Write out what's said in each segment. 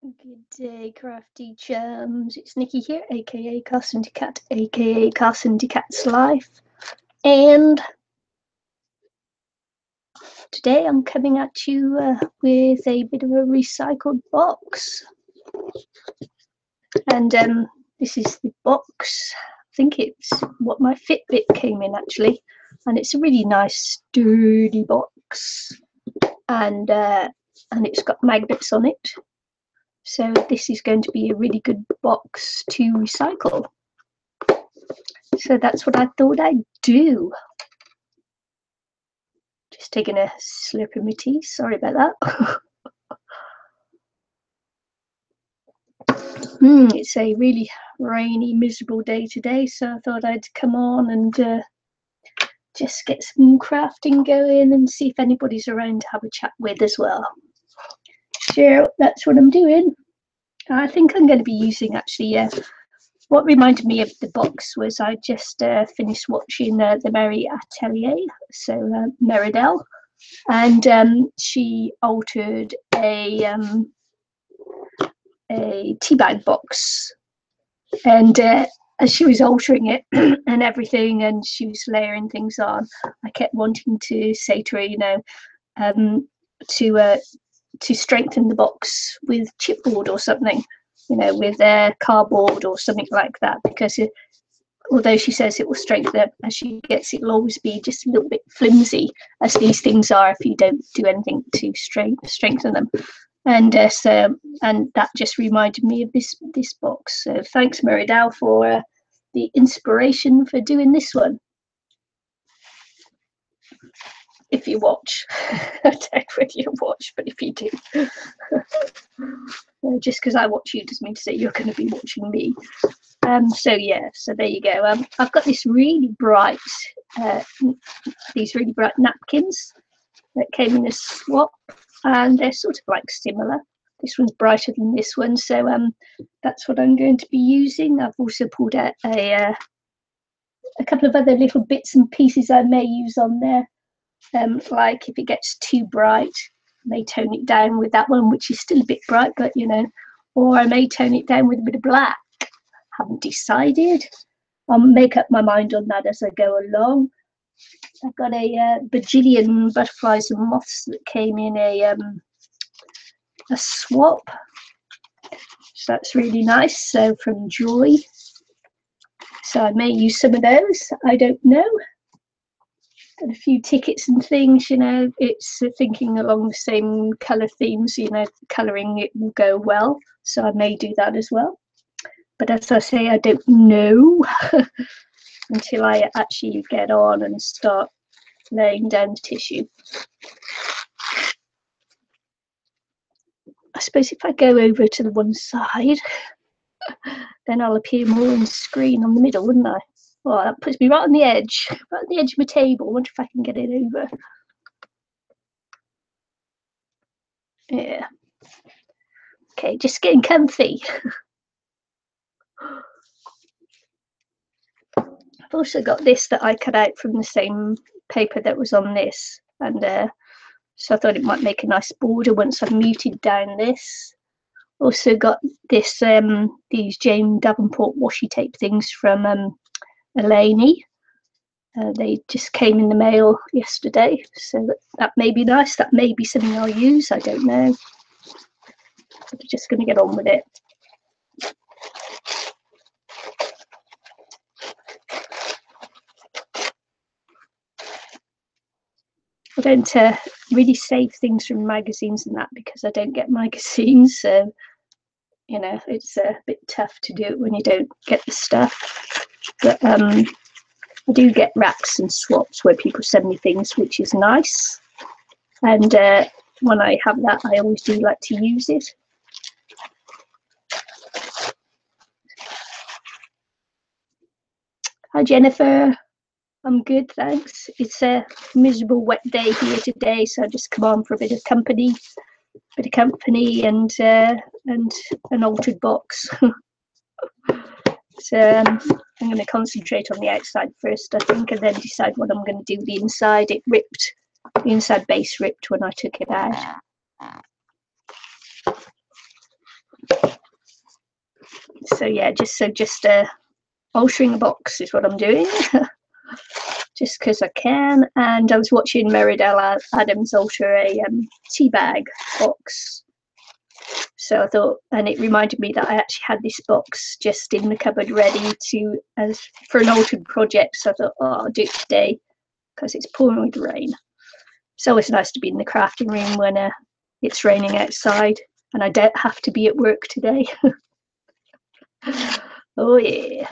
Good day, crafty chums. It's Nikki here, aka Carson the Cat, aka Carson the Cat's Life. And today I'm coming at you with a bit of a recycled box. And this is the box. I think it's what my Fitbit came in actually. And it's a really nice, sturdy box. And it's got magnets on it. So this is going to be a really good box to recycle. So that's what I thought I'd do. Just taking a slip of my tea, sorry about that. It's a really rainy, miserable day today, so I thought I'd come on and just get some crafting going and see if anybody's around to have a chat with as well. So that's what I'm doing. I think I'm going to be using actually what reminded me of the box was I just finished watching the MeriAtelier, so MeriAtelier, and she altered a tea bag box, and as she was altering it and everything, and she was layering things on, I kept wanting to say to her, you know, to strengthen the box with chipboard or something, you know, with cardboard or something like that, because although she says it will strengthen it as she gets, it'll always be just a little bit flimsy, as these things are if you don't do anything to strengthen them. And and that just reminded me of this box. So thanks, MeriAtelier, for the inspiration for doing this one. If you watch, I don't know whether you watch, but if you do, just because I watch you doesn't mean to say you're going to be watching me. So yeah, so there you go. I've got this really bright, these really bright napkins that came in a swap, and they're sort of like similar. This one's brighter than this one, so that's what I'm going to be using. I've also pulled out a couple of other little bits and pieces I may use on there. Like if it gets too bright, I may tone it down with that one, which is still a bit bright, but you know, or I may tone it down with a bit of black. Haven't decided. I'll make up my mind on that as I go along. I've got a bajillion butterflies and moths that came in a swap, so that's really nice. So from Joy, so I may use some of those. I don't know. Got a few tickets and things, you know, it's thinking along the same colour themes, you know, colouring it will go well, so I may do that as well. But as I say, I don't know until I actually get on and start laying down the tissue. I suppose if I go over to the one side, then I'll appear more on the screen on the middle, wouldn't I? Oh, that puts me right on the edge of my table. I wonder if I can get it over. Yeah. Okay, just getting comfy. I've also got this that I cut out from the same paper that was on this, and so I thought it might make a nice border once I've muted down this. Also got this these Jane Davenport washi tape things from Eleni. They just came in the mail yesterday, so that may be nice. That may be something I'll use, I don't know. I'm just going to get on with it. I don't really save things from magazines and that, because I don't get magazines, so you know, it's a bit tough to do it when you don't get the stuff. But I do get racks and swaps where people send me things, which is nice. And when I have that, I always do like to use it. Hi, Jennifer. I'm good, thanks. It's a miserable wet day here today, so I just come on for a bit of company and an altered box. So I'm going to concentrate on the outside first, I think, and then decide what I'm going to do. The inside, it ripped. The inside base ripped when I took it out. So yeah, just altering a box is what I'm doing. Just because I can. And I was watching MeriAtelier alter a tea bag box. So I thought, and it reminded me that I actually had this box just in the cupboard ready to as for an altered project. So I thought, oh, I'll do it today because it's pouring with rain. It's always nice to be in the crafting room when it's raining outside and I don't have to be at work today. Oh yeah,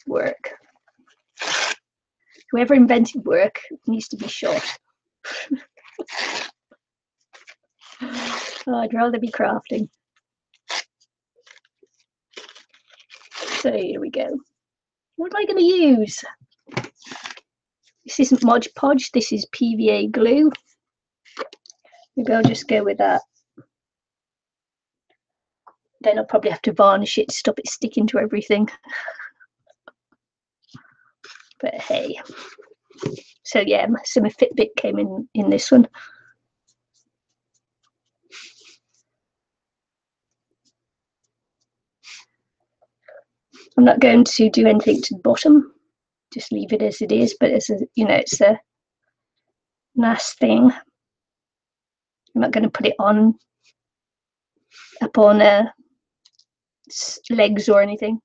work. Whoever invented work needs to be shot. Oh, I'd rather be crafting. So here we go. What am I going to use? This isn't Mod Podge, this is PVA glue. Maybe I'll just go with that. Then I'll probably have to varnish it to stop it sticking to everything. But hey. So yeah, so my Fitbit came in this one. I'm not going to do anything to the bottom. Just leave it as it is, but it's it's a nice thing. I'm not going to put it on up on legs or anything.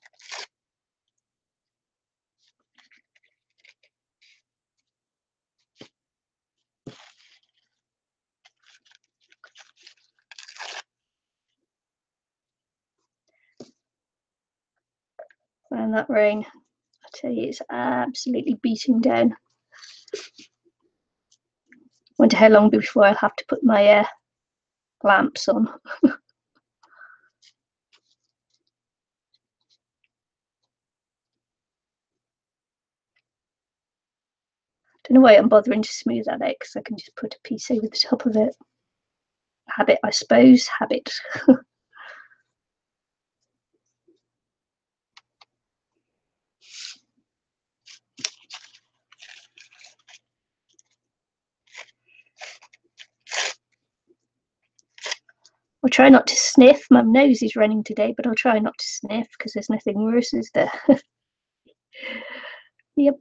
And that rain, I tell you, it's absolutely beating down. Wonder how long before I'll have to put my lamps on. Don't know why I'm bothering to smooth that out because I can just put a piece over the top of it. Habit, I suppose. Habit. I'll try not to sniff. My nose is running today, but I'll try not to sniff because there's nothing worse, is there? Yep.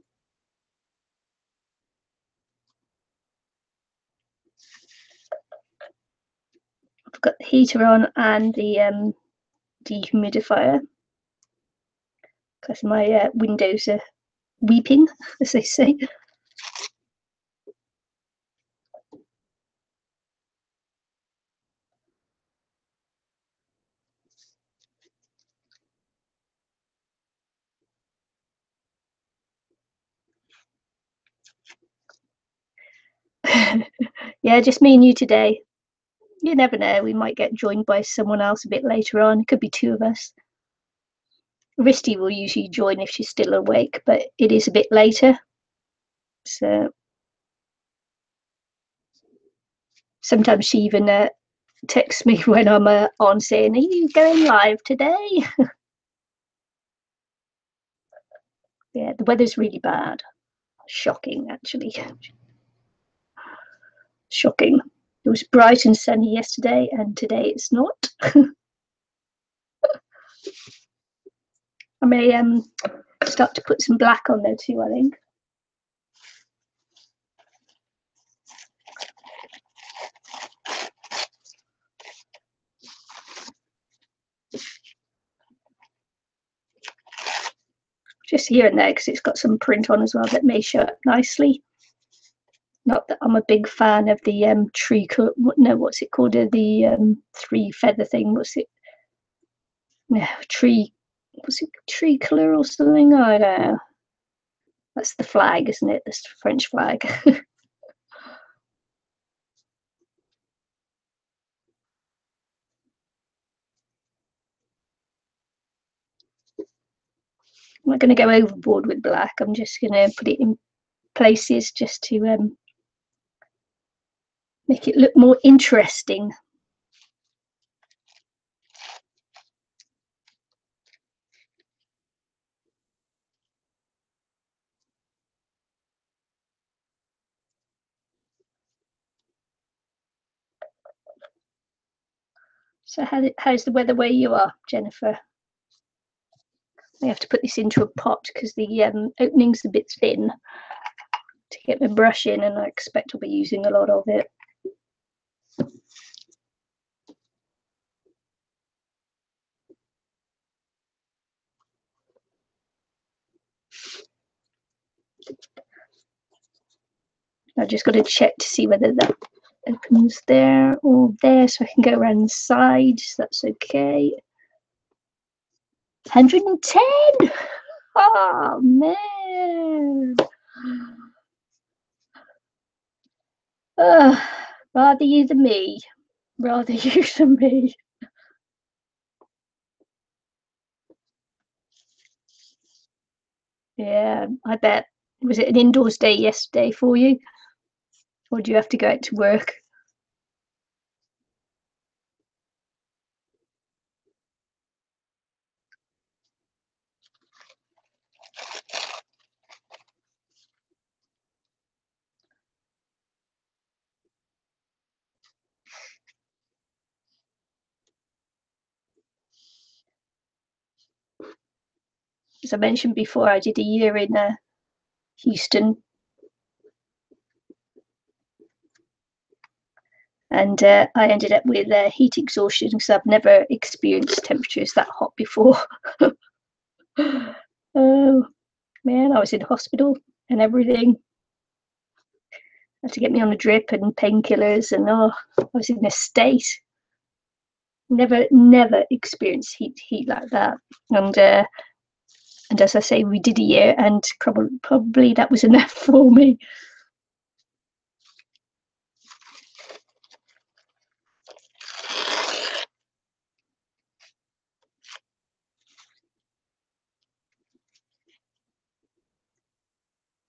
I've got the heater on and the dehumidifier because my windows are weeping, as they say. Yeah, just me and you today. You never know, we might get joined by someone else a bit later on. It could be two of us. Risty will usually join if she's still awake, but it is a bit later. So sometimes she even texts me when I'm on saying, are you going live today? Yeah, the weather's really bad. Shocking, actually. Shocking. It was bright and sunny yesterday, and today it's not. I may start to put some black on there too, I think. Just here and there because it's got some print on as well that may show up nicely. Not that I'm a big fan of the tree, no, what's it called? The three feather thing. What's it? No, tree. Was it tree colour or something? I don't know. That's the flag, isn't it? That's the French flag. I'm not going to go overboard with black. I'm just going to put it in places just to make it look more interesting. So how's the weather where you are, Jennifer? I have to put this into a pot because the opening's a bit thin to get my brush in, and I expect I'll be using a lot of it. I just got to check to see whether that opens there or there, so I can go around the sides. That's okay. 110. Oh man. Rather you than me. Rather you than me. Yeah, I bet. Was it an indoors day yesterday for you? Or do you have to go out to work? As I mentioned before, I did a year in Houston, and I ended up with heat exhaustion because I've never experienced temperatures that hot before. Oh man, I was in hospital and everything. Had to get me on a drip and painkillers, and I was in a state. Never experienced heat like that. And as I say, we did a year, and probably that was enough for me.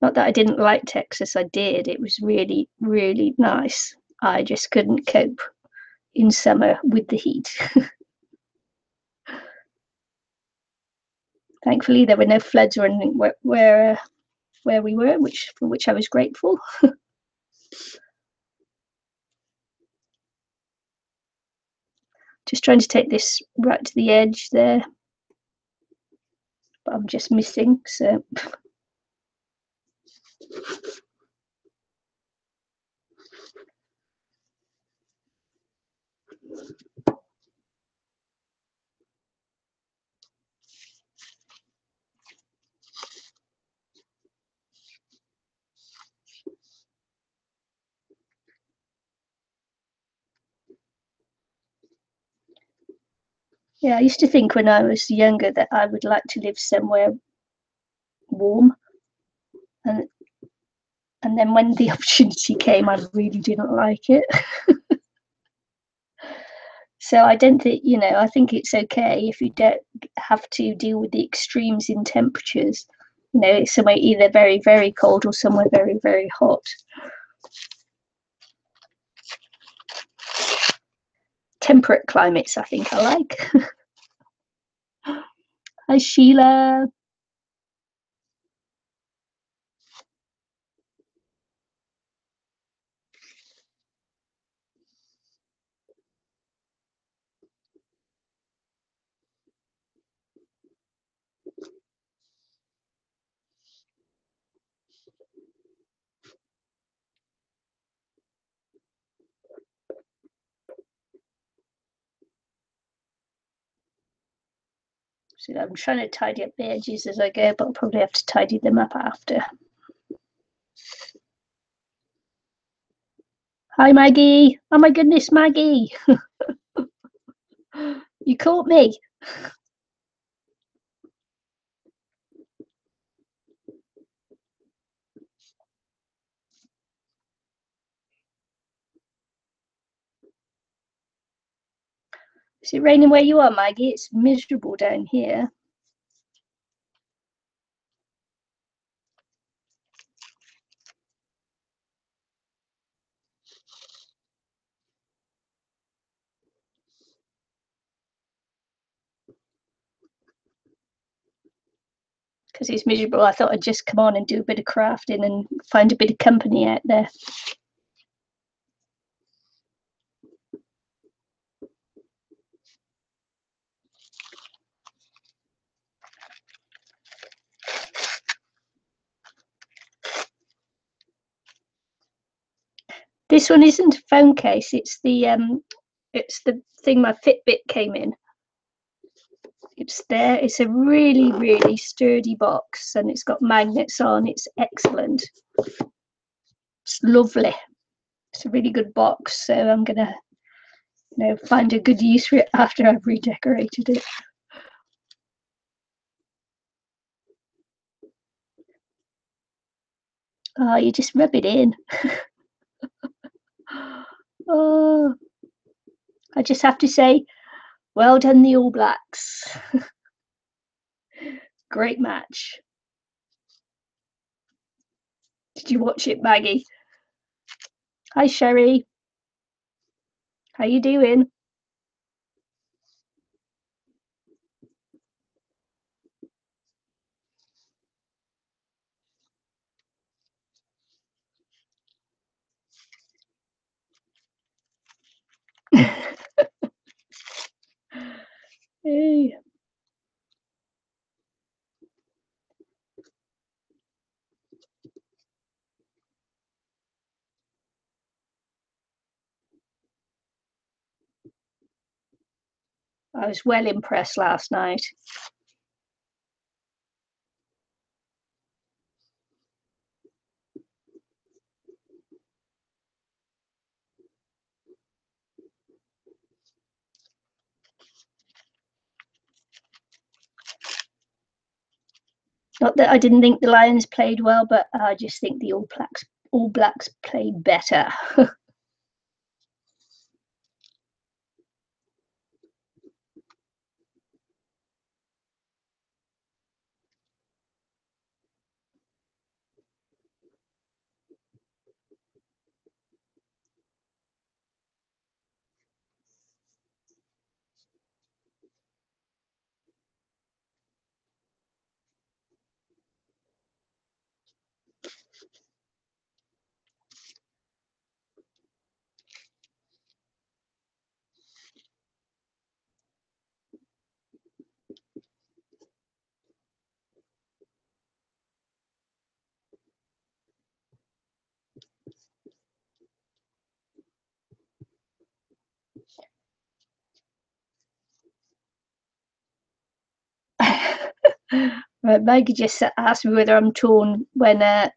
Not that I didn't like Texas, I did. It was really, really nice. I just couldn't cope in summer with the heat. Thankfully, there were no floods or anything where we were, for which I was grateful. Just trying to take this right to the edge there, but I'm just missing, so. Yeah, I used to think when I was younger that I would like to live somewhere warm, and then when the opportunity came, I really didn't like it. So I don't think, I think it's okay if you don't have to deal with the extremes in temperatures. Somewhere either very, very cold or somewhere very, very hot. Temperate climates, I think I like. Hi, Sheila. So I'm trying to tidy up the edges as I go, but I'll probably have to tidy them up after. Hi, Maggie. Oh my goodness, Maggie. You caught me. Is it raining where you are, Maggie? It's miserable down here. Because it's miserable, I thought I'd just come on and do a bit of crafting and find a bit of company out there. This one isn't a phone case. It's the thing my Fitbit came in. It's there. It's a really, really sturdy box, and it's got magnets on. It's excellent. It's lovely. It's a really good box. So I'm gonna, find a good use for it after I've redecorated it. Oh, you just rub it in. Oh, I just have to say, well done, the All Blacks. Great match. Did you watch it, Maggie? Hi, Sherry. How you doing? Hey. I was well impressed last night. Not that I didn't think the Lions played well, but I just think the All Blacks played better. Right, Maggie just asked me whether I'm torn when the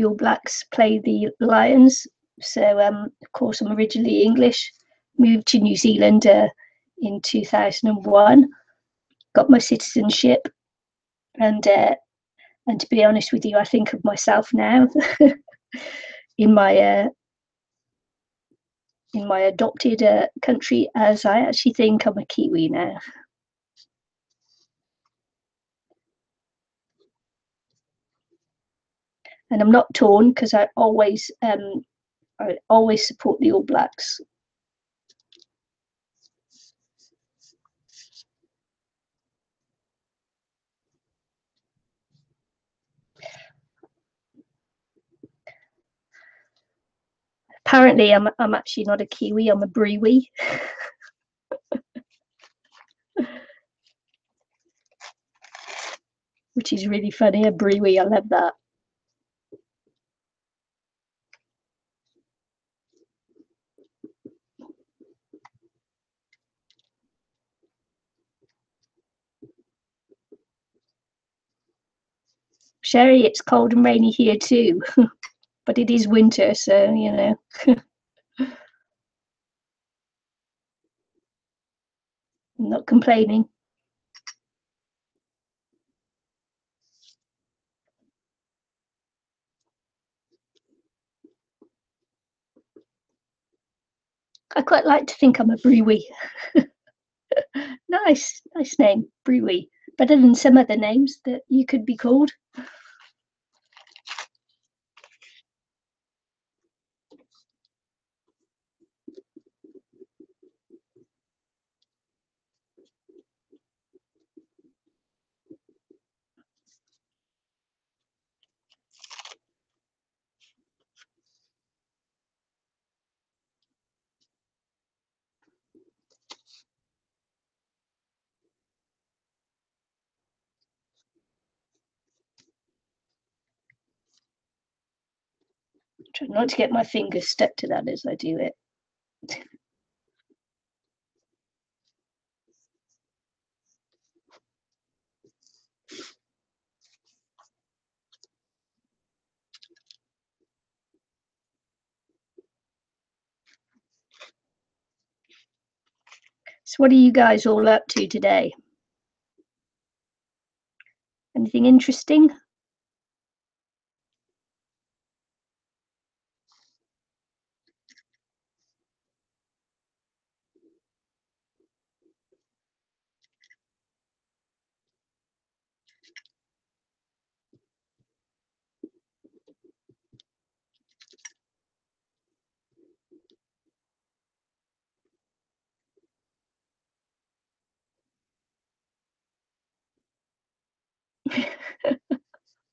All Blacks play the Lions. So, of course, I'm originally English, moved to New Zealand in 2001, got my citizenship, and to be honest with you, I think of myself now in my adopted country as I actually think I'm a Kiwi now. And I'm not torn because I always support the All Blacks. Apparently, I'm actually not a Kiwi. I'm a Brewi, which is really funny. A Brewi, I love that. Sherry, it's cold and rainy here too, but it is winter, so I'm not complaining. I quite like to think I'm a Brewi. Nice name, Brewi. Better than some other names that you could be called. Try not to get my fingers stuck to that as I do it. So what are you guys all up to today? Anything interesting?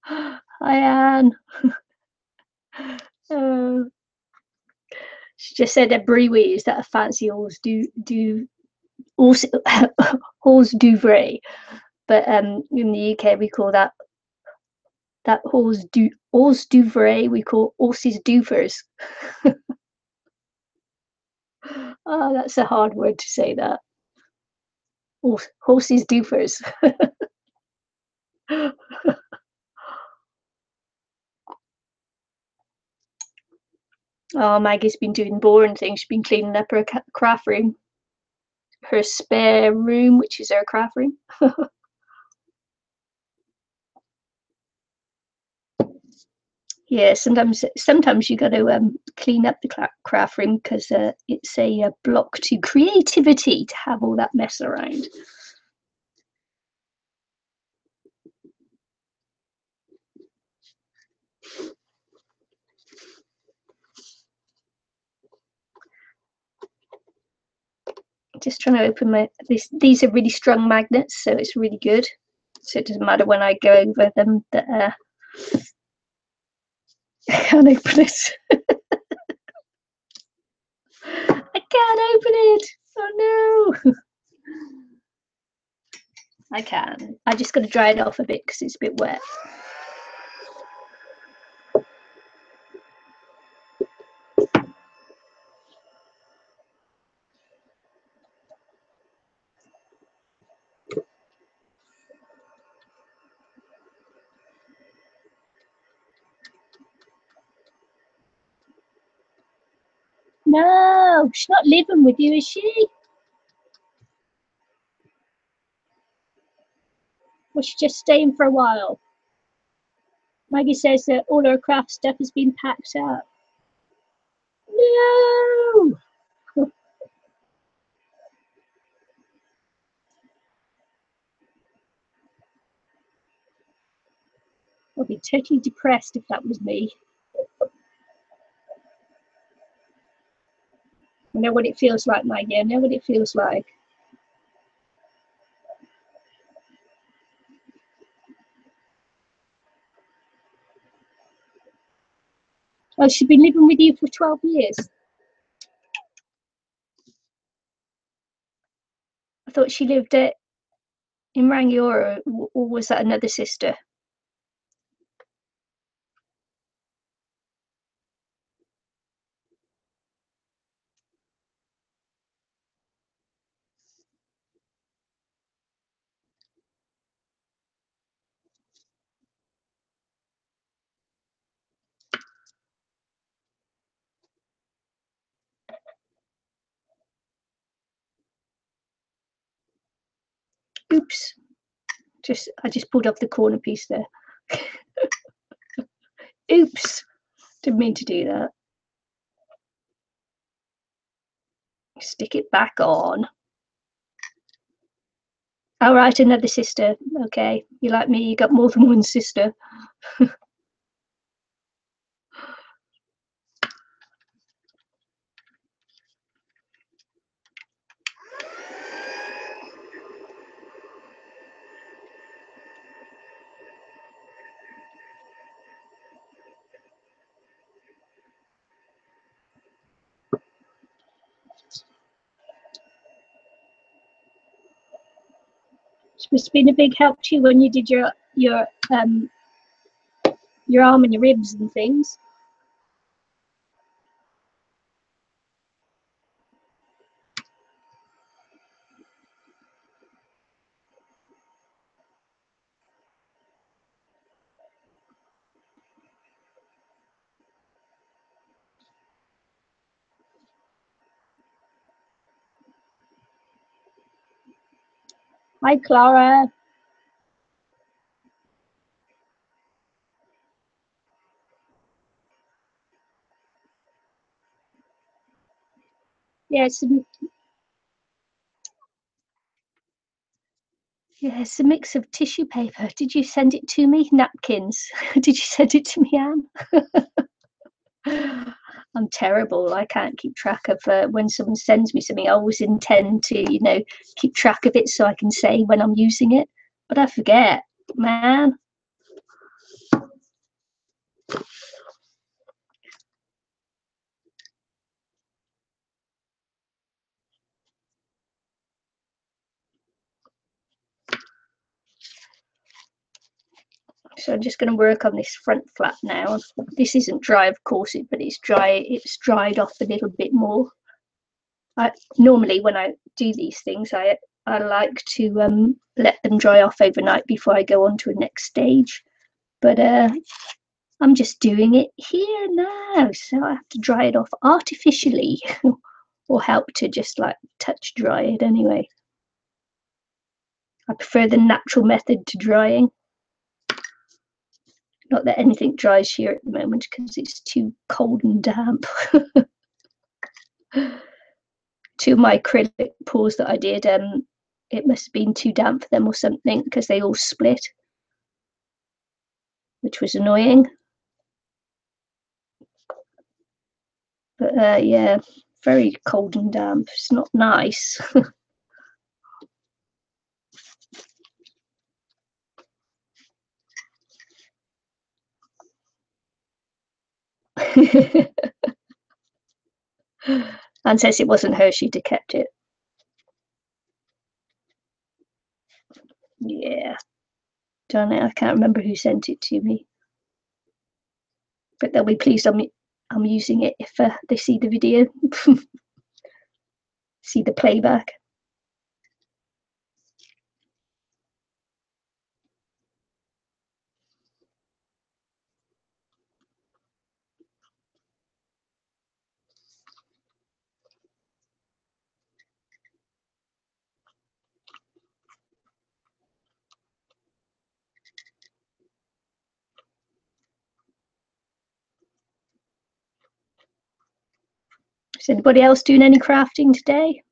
Hi, Anne. She just said a brewery. Is that a fancy horse horse douvre? But in the UK we call that horse douvre. We call horses douvers. Oh, that's a hard word to say. That horses douvers. Oh, Maggie's been doing boring things. She's been cleaning up her craft room, her spare room, which is her craft room. Yeah, sometimes you got to clean up the craft room because it's a block to creativity to have all that mess around. Just trying to open these are really strong magnets, so it's really good. So it doesn't matter when I go over them that I can't open it. I can't open it. Oh no. I can. I just got to dry it off a bit because it's a bit wet. No, she's not living with you, is she? Or she's just staying for a while? Maggie says that all her craft stuff has been packed up. No! I'd be totally depressed if that was me. I know what it feels like, Maggie. I know what it feels like. Oh, she's been living with you for 12 years. I thought she lived in Rangiora, or was that another sister? Oops. I just pulled off the corner piece there. Oops. Didn't mean to do that. Stick it back on. All right, another sister. Okay, you like me, you got more than one sister. It's been a big help to you when you did your arm and your ribs and things. Hi, Clara. Yeah, it's a mix of tissue paper. Did you send it to me? Napkins. Did you send it to me, Anne? I'm terrible. I can't keep track of when someone sends me something. I always intend to, keep track of it so I can say when I'm using it, but I forget, man. So I'm just going to work on this front flap now. This isn't dry, of course, but it's dry. It's dried off a little bit more. Normally when I do these things, I like to let them dry off overnight before I go on to a next stage. But I'm just doing it here now, so I have to dry it off artificially, or help to just like touch dry it anyway. I prefer the natural method to drying. Not that anything dries here at the moment because it's too cold and damp. Two of my acrylic pours that I did, it must have been too damp for them or something because they all split, which was annoying. But yeah, very cold and damp. It's not nice. Anne says it wasn't her, she'd have kept it. Yeah, darn it, I can't remember who sent it to me. But they'll be pleased I'm using it if they see the video, see the playback. Is anybody else doing any crafting today?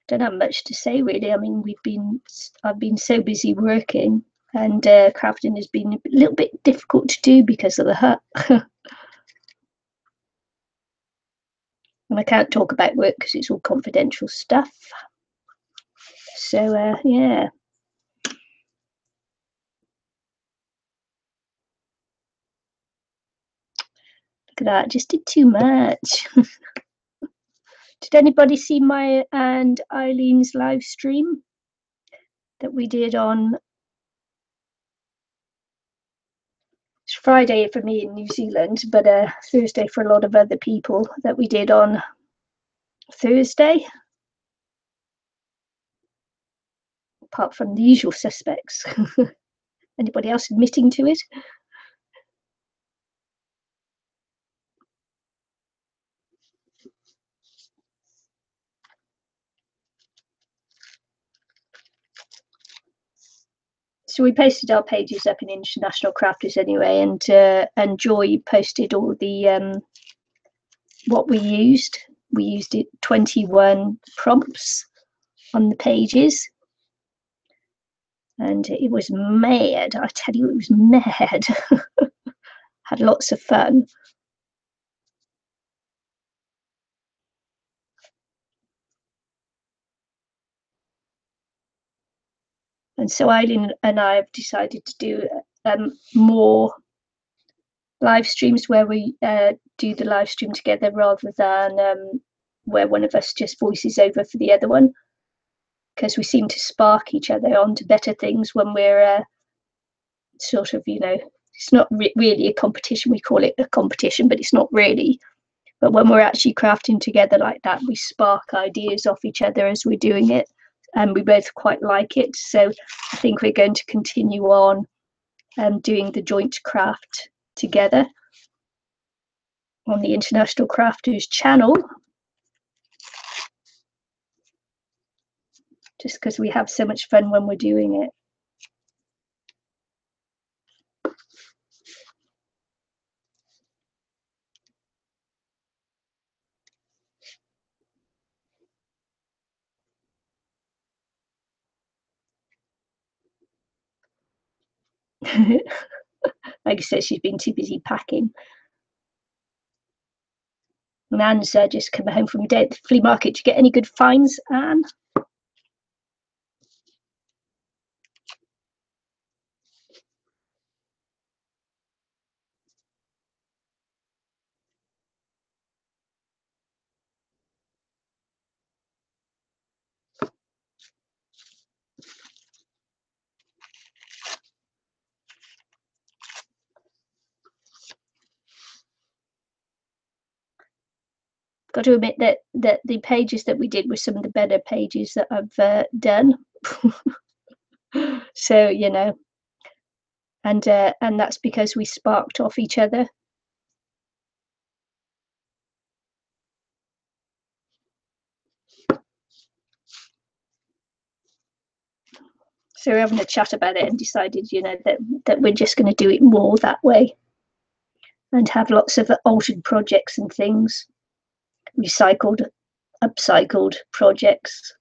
Don't have much to say really. I mean, I've been so busy working, and crafting has been a little bit difficult to do because of the hut. And I can't talk about work because it's all confidential stuff. So yeah. Look at that, just did too much. Did anybody see my and Eileen's live stream that we did on Friday for me in New Zealand, but Thursday for a lot of other people, that we did on Thursday? Apart from the usual suspects. Anybody else admitting to it? So we posted our pages up in International Crafters anyway, and Joy posted all the what we used. We used 21 prompts on the pages, and it was mad. I tell you, it was mad. Had lots of fun. And so Eileen and I have decided to do more live streams where we do the live stream together rather than where one of us just voices over for the other one, because we seem to spark each other onto better things when we're sort of, it's not really a competition. We call it a competition, but it's not really. But when we're actually crafting together like that, we spark ideas off each other as we're doing it, and we both quite like it. So I think we're going to continue on doing the joint craft together on the International Crafters channel, just because we have so much fun when we're doing it. Like I said, she's been too busy packing. And Anne's just come home from a day at the flea market. Did you get any good finds, Anne? Got to admit that the pages that we did were some of the better pages that I've done. So and that's because we sparked off each other. So we're having a chat about it and decided, that we're just going to do it more that way, and have lots of altered projects and things, recycled, upcycled projects.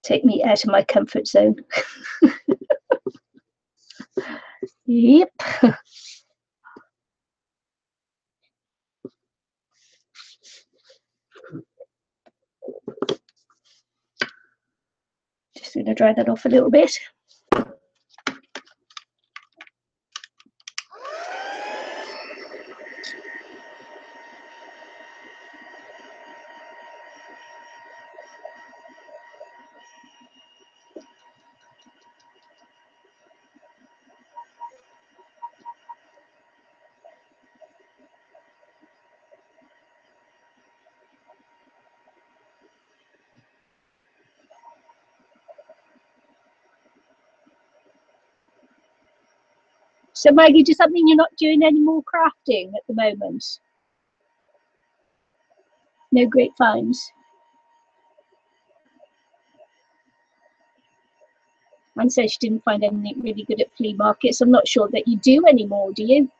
Take me out of my comfort zone. Yep. Just going to dry that off a little bit. So Maggie, does that mean you're not doing any more crafting at the moment? No great finds? And so she didn't find anything really good at flea markets. I'm not sure that you do anymore, do you?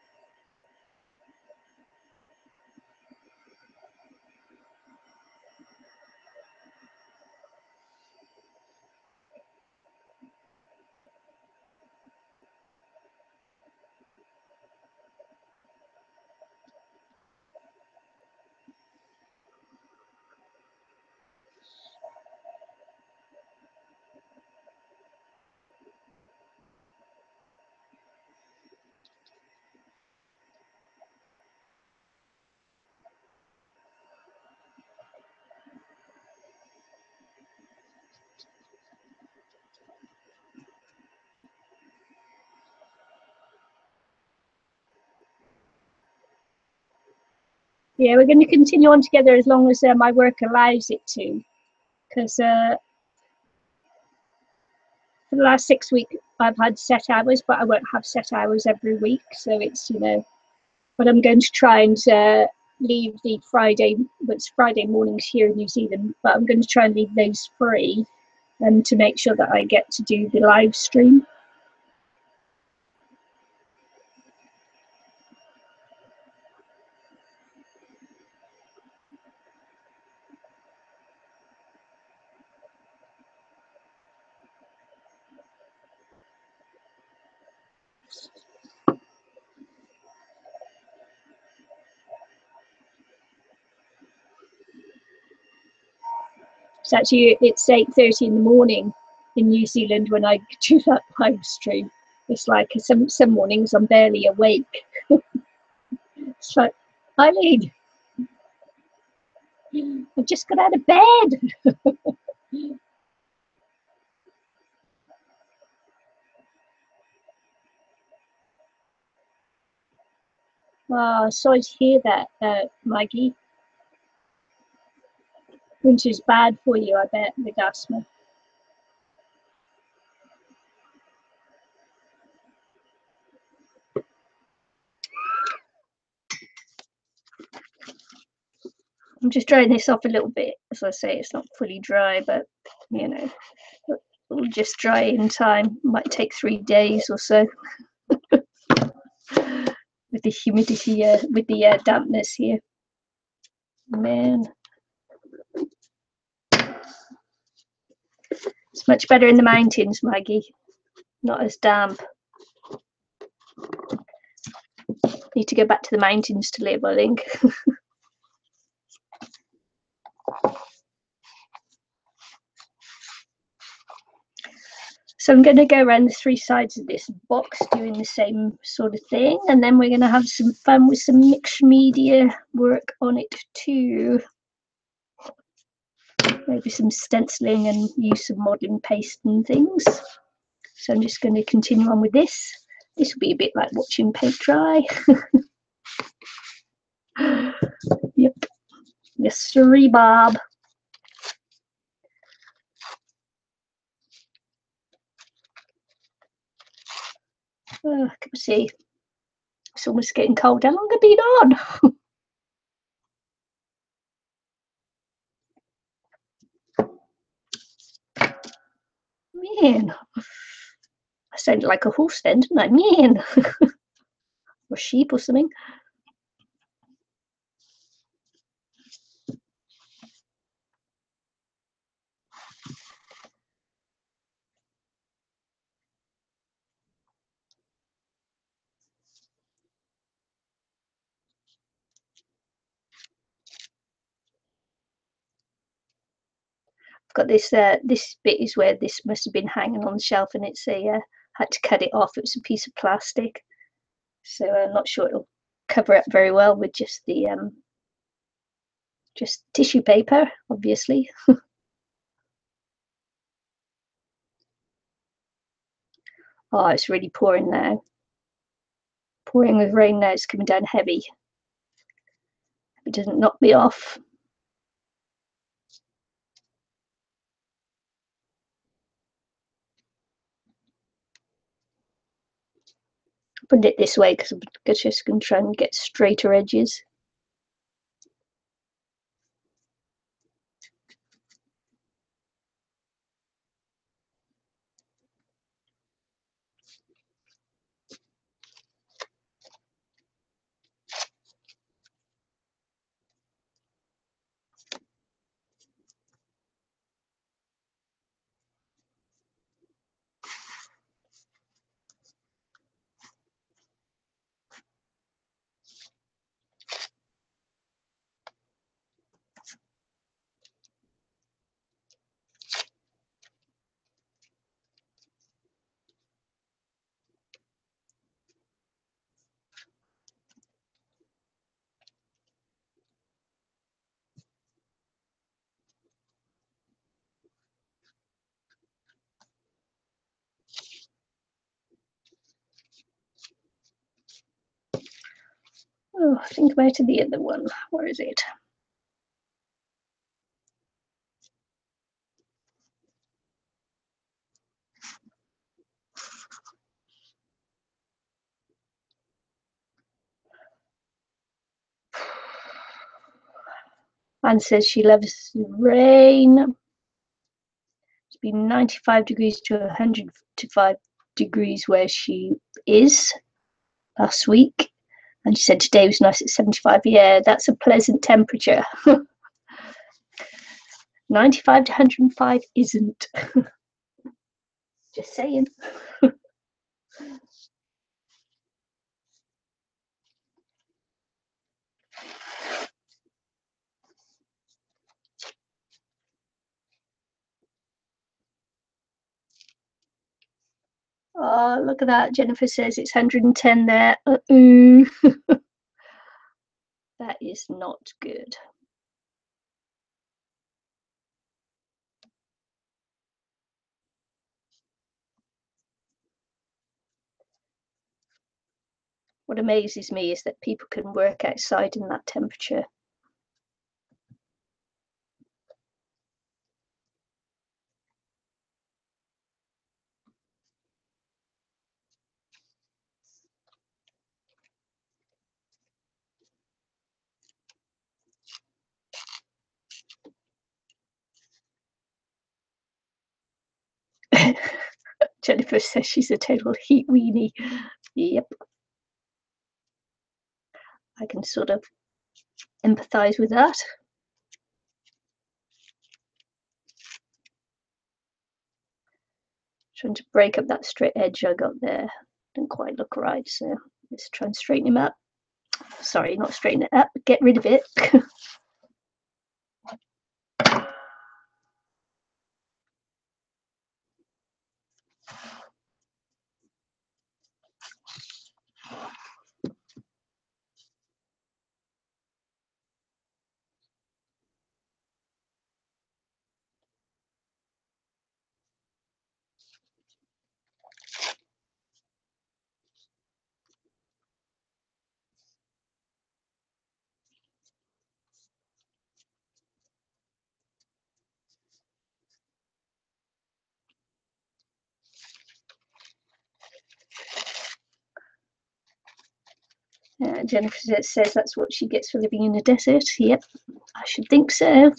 Yeah, we're going to continue on together as long as my work allows it to, because for the last 6 weeks I've had set hours, but I won't have set hours every week. So it's, but I'm going to try and leave the Friday, but it's Friday mornings here in New Zealand, but I'm going to try and leave those free, and to make sure that I get to do the live stream. It's 8:30 in the morning in New Zealand when I do that live stream. It's like some mornings I'm barely awake. It's like, Eileen, I just got out of bed. Oh, sorry to hear that, Maggie. Winter's bad for you, I bet, with asthma. I'm just drying this off a little bit. As I say, it's not fully dry, but you know, it'll just dry in time. Might take 3 days or so. With the humidity, with the dampness here. Man, it's much better in the mountains, Maggie. Not as damp. Need to go back to the mountains to live, I think. So I'm going to go around the 3 sides of this box doing the same sort of thing, and then we're going to have some fun with some mixed media work on it too. Maybe some stenciling and use some modelling paste and things. So I'm just going to continue on with this. This will be a bit like watching paint dry. Yep. Yes, sorry, Bob. Can we see? It's almost getting cold. How long have I been on? Man, I sounded like a horse then, didn't I? Man, or sheep or something. I've got this. This bit is where this must have been hanging on the shelf, and it's had to cut it off. It was a piece of plastic, so I'm not sure it'll cover it very well with just the just tissue paper, obviously. Oh, it's really pouring now. Pouring with rain now. It's coming down heavy. It doesn't knock me off. Put it this way because I'm just going to try and get straighter edges. Oh, I think I'm out of the other one. Where is it? Anne says she loves the rain. It's been 95 degrees to 105 degrees where she is last week. And she said today was nice at 75. Yeah, that's a pleasant temperature. 95 to 105 isn't. Just saying. Oh, look at that. Jennifer says it's 110 there. Uh-oh. That is not good. What amazes me is that people can work outside in that temperature. Jennifer says she's a total heat weenie. Yep. I can sort of empathize with that. Trying to break up that straight edge I got there. Didn't quite look right, so let's try and straighten him up. Sorry, not straighten it up, get rid of it. Jennifer says that's what she gets for living in the desert. Yep, I should think so.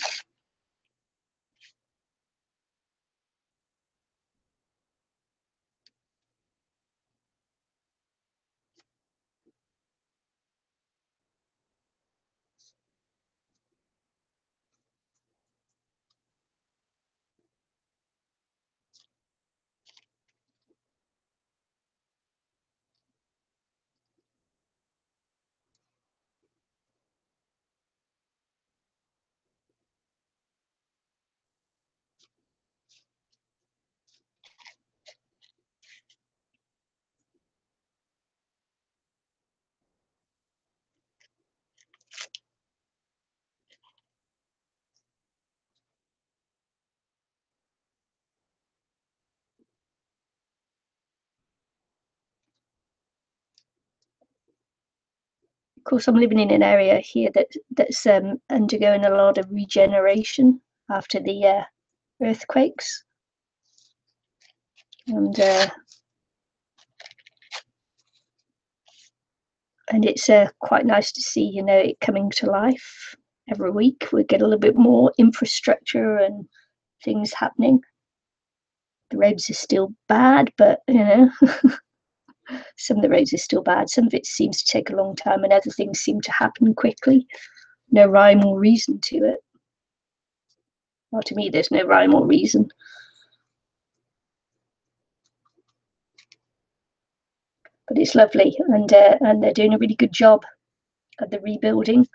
Of course, I'm living in an area here that's undergoing a lot of regeneration after the earthquakes, and it's quite nice to see, you know, it coming to life every week. We get a little bit more infrastructure and things happening. The roads are still bad, but you know, some of the roads are still bad. Some of it seems to take a long time, and other things seem to happen quickly. No rhyme or reason to it. Well, to me, there's no rhyme or reason. But it's lovely, and they're doing a really good job at the rebuilding.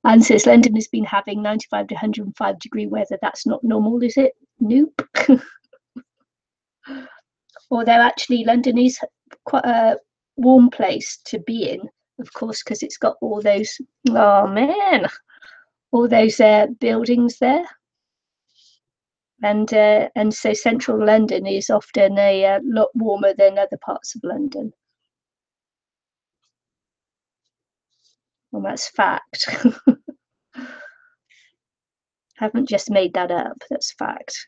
Anne says London has been having 95 to 105 degree weather. That's not normal, is it? Nope. Although actually London is quite a warm place to be in, of course, because it's got all those, oh man, all those buildings there. And so central London is often a lot warmer than other parts of London. Well, that's fact. I haven't just made that up, that's fact.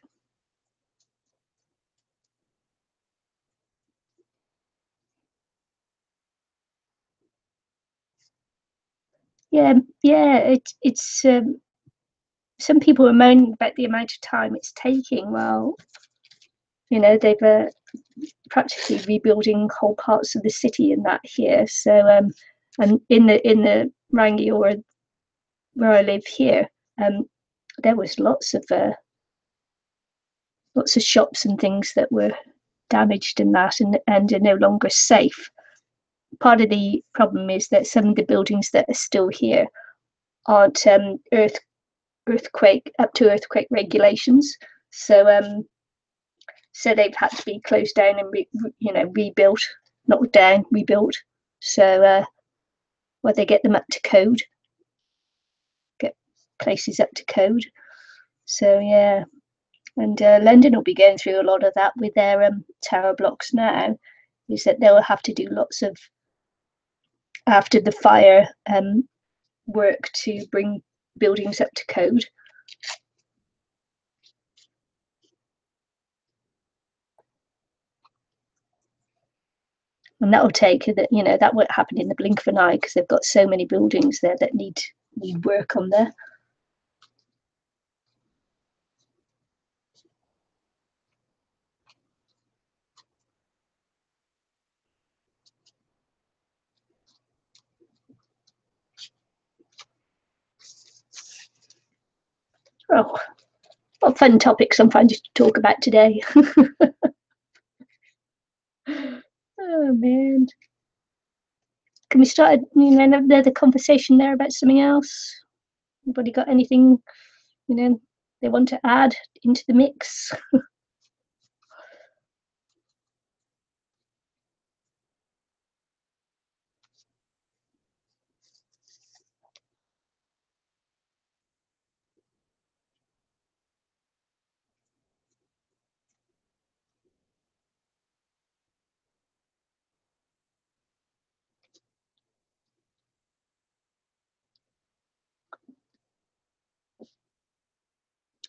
Yeah, it's some people are moaning about the amount of time it's taking. Well, you know, they've practically rebuilding whole parts of the city in that here. So and in the Rangi, or where I live here, there was lots of lots of shops and things that were damaged and that, and are no longer safe. Part of the problem is that some of the buildings that are still here aren't earthquake up to earthquake regulations, so so they've had to be closed down and rebuilt, knocked down, rebuilt. So where they get them up to code, get places up to code. So yeah, and London will be going through a lot of that with their tower blocks now. Is that they'll have to do lots of after the fire work to bring buildings up to code. And that'll take that, that won't happen in the blink of an eye because they've got so many buildings there that need work on there. Oh, what fun topics I'm finding to talk about today. Oh man, can we start another conversation there about something else? Anybody got anything they want to add into the mix?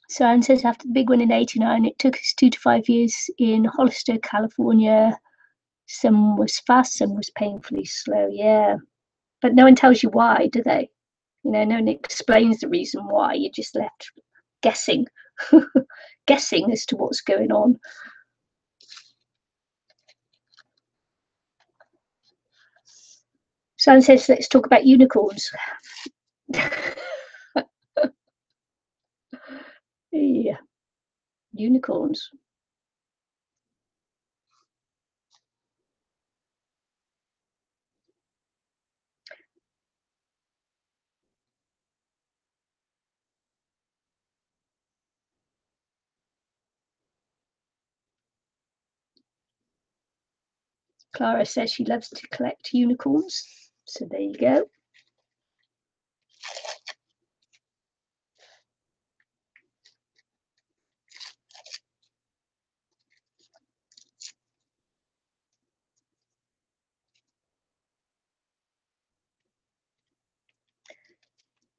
So Anne says after the big one in '89, it took us 2 to 5 years in Hollister, California. Some was fast, some was painfully slow. Yeah, but no one tells you why, do they? No one explains the reason why. You're just left guessing, guessing as to what's going on. So Anne says, let's talk about unicorns. Yeah, unicorns. Clara says she loves to collect unicorns. So there you go.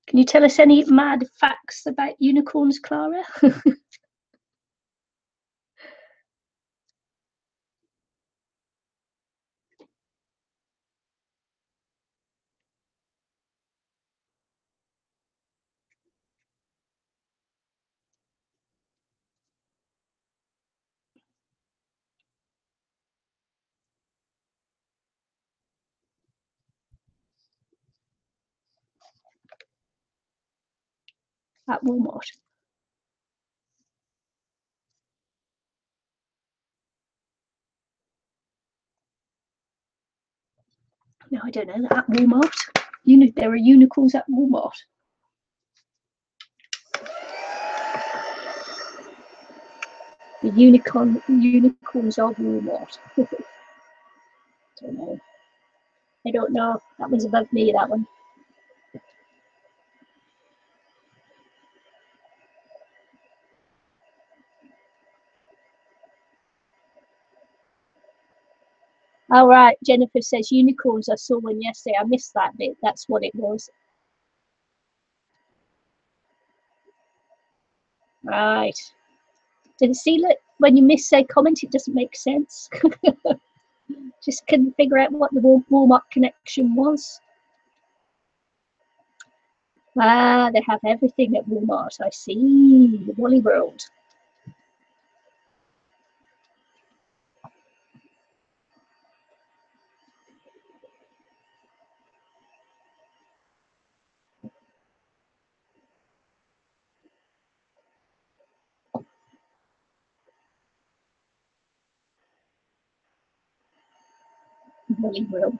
Can you tell us any mad facts about unicorns, Clara? At Walmart. No, I don't know. At Walmart. There are unicorns at Walmart. The unicorns of Walmart. Don't know. I don't know. That one's above me, that one. All right. Jennifer says unicorns. I saw one yesterday. I missed that bit. That's what it was. Right. Didn't see it. When you miss a comment, it doesn't make sense. Just couldn't figure out what the Walmart connection was. Ah, they have everything at Walmart. I see. The Wally World. Very well.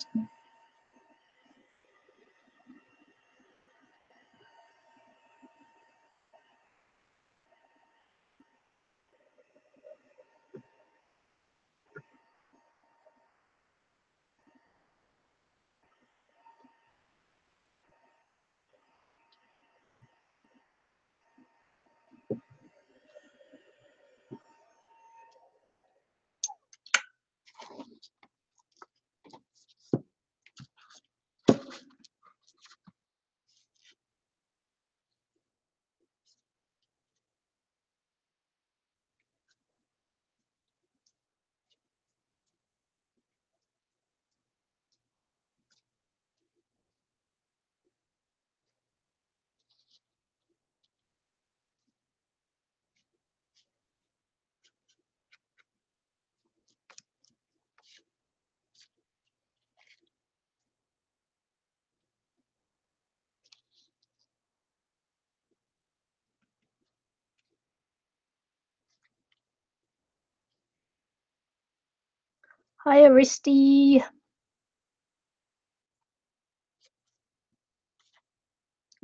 Hi, Aristi.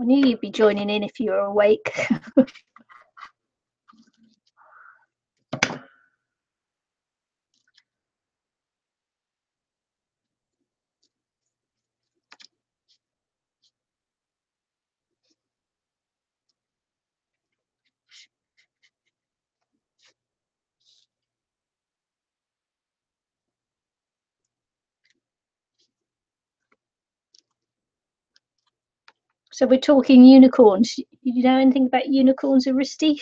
I knew you'd be joining in if you were awake. So we're talking unicorns. You know anything about unicorns, Aristi?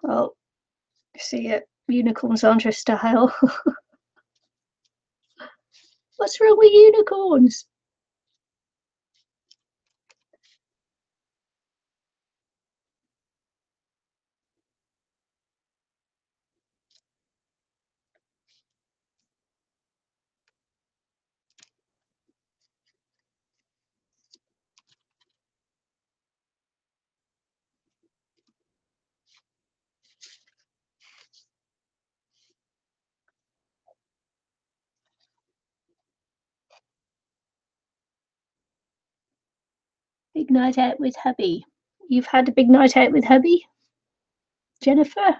Oh, see it. Unicorns aren't a style. What's wrong with unicorns? Big night out with hubby. You've had a big night out with hubby, Jennifer?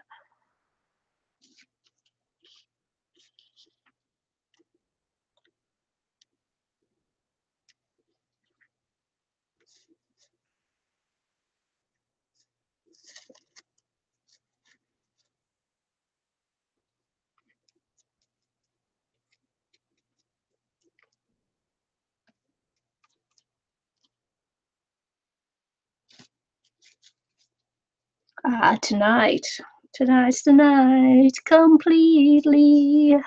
Ah, tonight. Tonight's the night completely.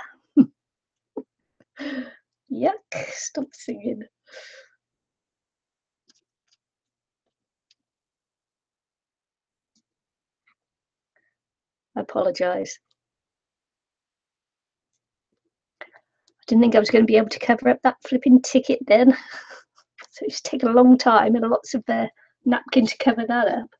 Yuck, stop singing. I apologise. I didn't think I was going to be able to cover up that flipping ticket then. So it's taken a long time and lots of napkin to cover that up.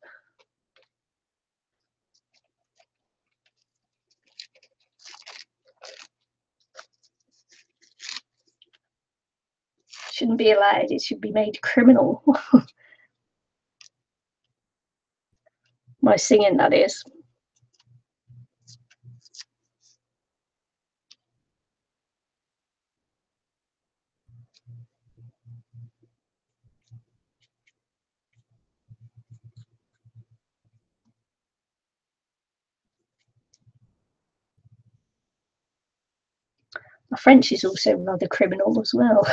Shouldn't be allowed. It should be made criminal. My singing, that is. My French is also rather criminal as well.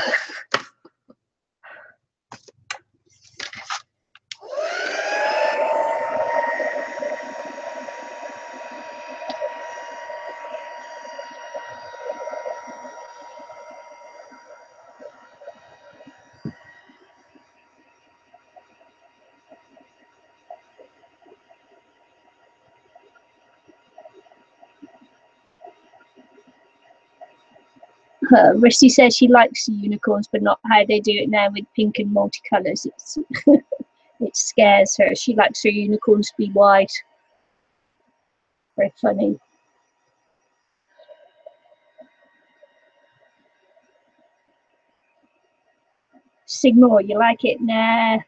Rusty says she likes the unicorns, but not how they do it now with pink and multicolours. It scares her. She likes her unicorns to be white. Very funny. Sing more, you like it? Nah.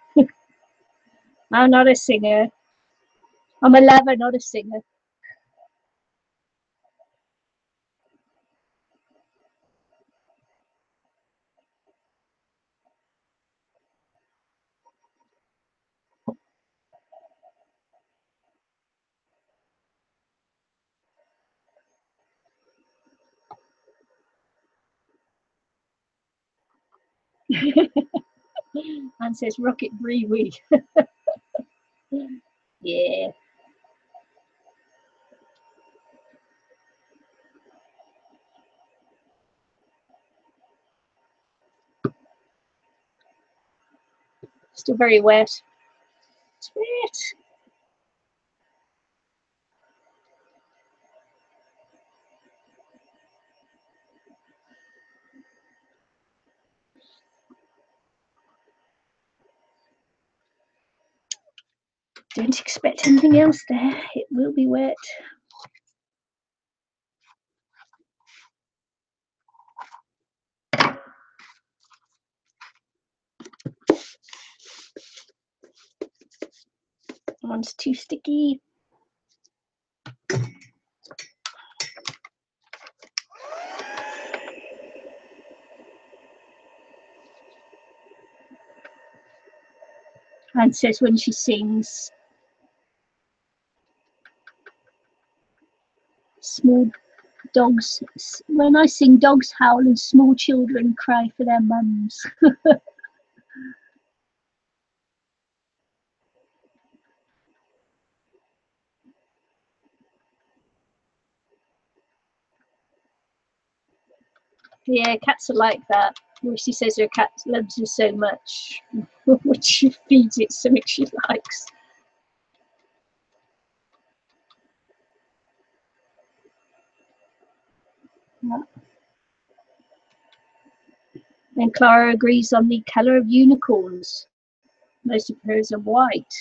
I'm not a singer. I'm a lover, not a singer. And says rocket breewee. Yeah. Still very wet. It's wet. Don't expect anything else there. It will be wet. One's too sticky. And says when she sings, small dogs, when I sing, dogs howl and small children cry for their mums. Yeah, cats are like that. Lucy says her cat loves her so much when she feeds it something she likes. Yeah. And Clara agrees on the colour of unicorns. Most of hers are white.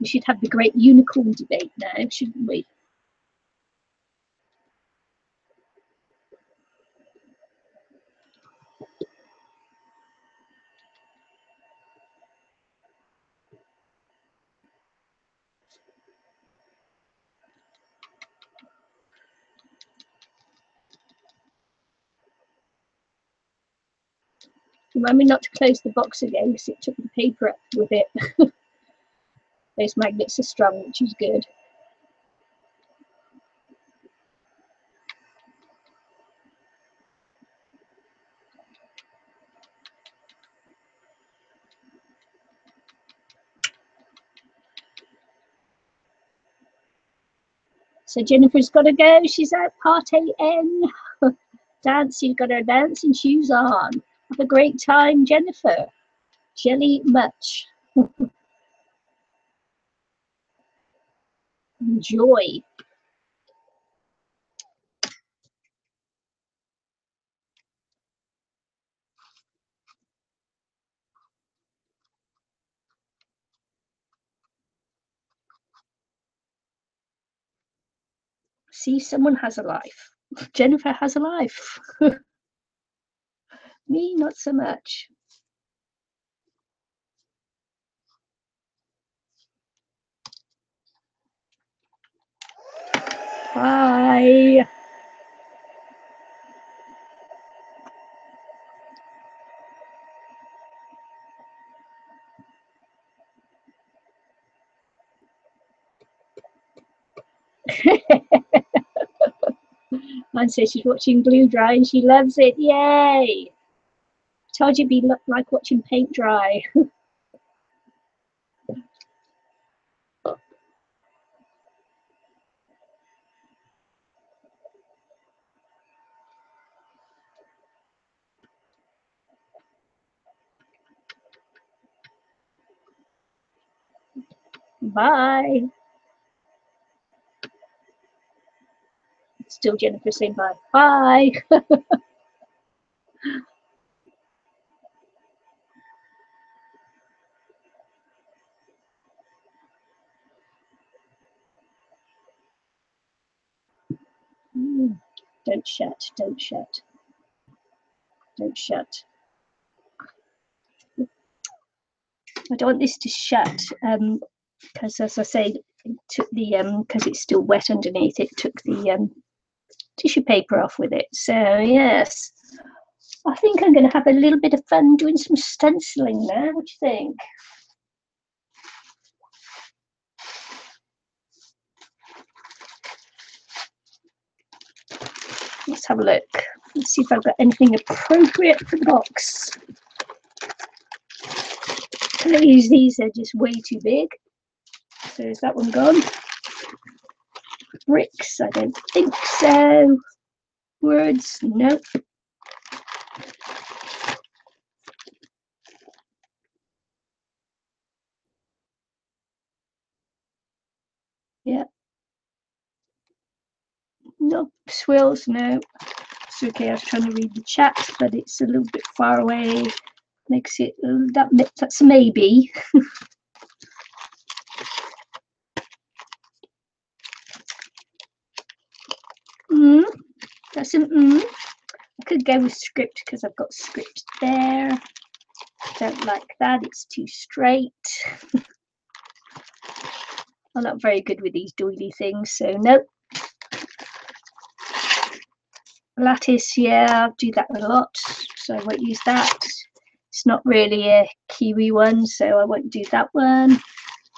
We should have the great unicorn debate now, shouldn't we? Remind me not to close the box again because it took the paper up with it. Those magnets are strong, which is good. So Jennifer's got to go. She's at part N. Dance, she's got her dancing shoes on. Have a great time, Jennifer. Jelly much. Enjoy. See, someone has a life. Jennifer has a life. Me, not so much. Bye. Mine says she's watching glue dry and she loves it. Yay! Told you it'd be like watching paint dry. Bye. still Jennifer saying bye. Bye. Don't shut, don't shut, don't shut. I don't want this to shut because, as I say, it took the because it's still wet underneath. It took the tissue paper off with it. So yes, I think I'm going to have a little bit of fun doing some stenciling now. What do you think? Let's have a look. Let's see if I've got anything appropriate for the box. Can I use these? They're just way too big. So is that one gone? Bricks? I don't think so. Words? Nope. Yeah. Nope. Swirls? No. It's okay. I was trying to read the chat, but it's a little bit far away. Makes it that's a maybe. That's an I could go with script because I've got script there. Don't like that. It's too straight. I'm not very good with these doily things, so nope. Lattice, yeah, I'll do that a lot, so I won't use that. It's not really a kiwi one, so I won't do that one.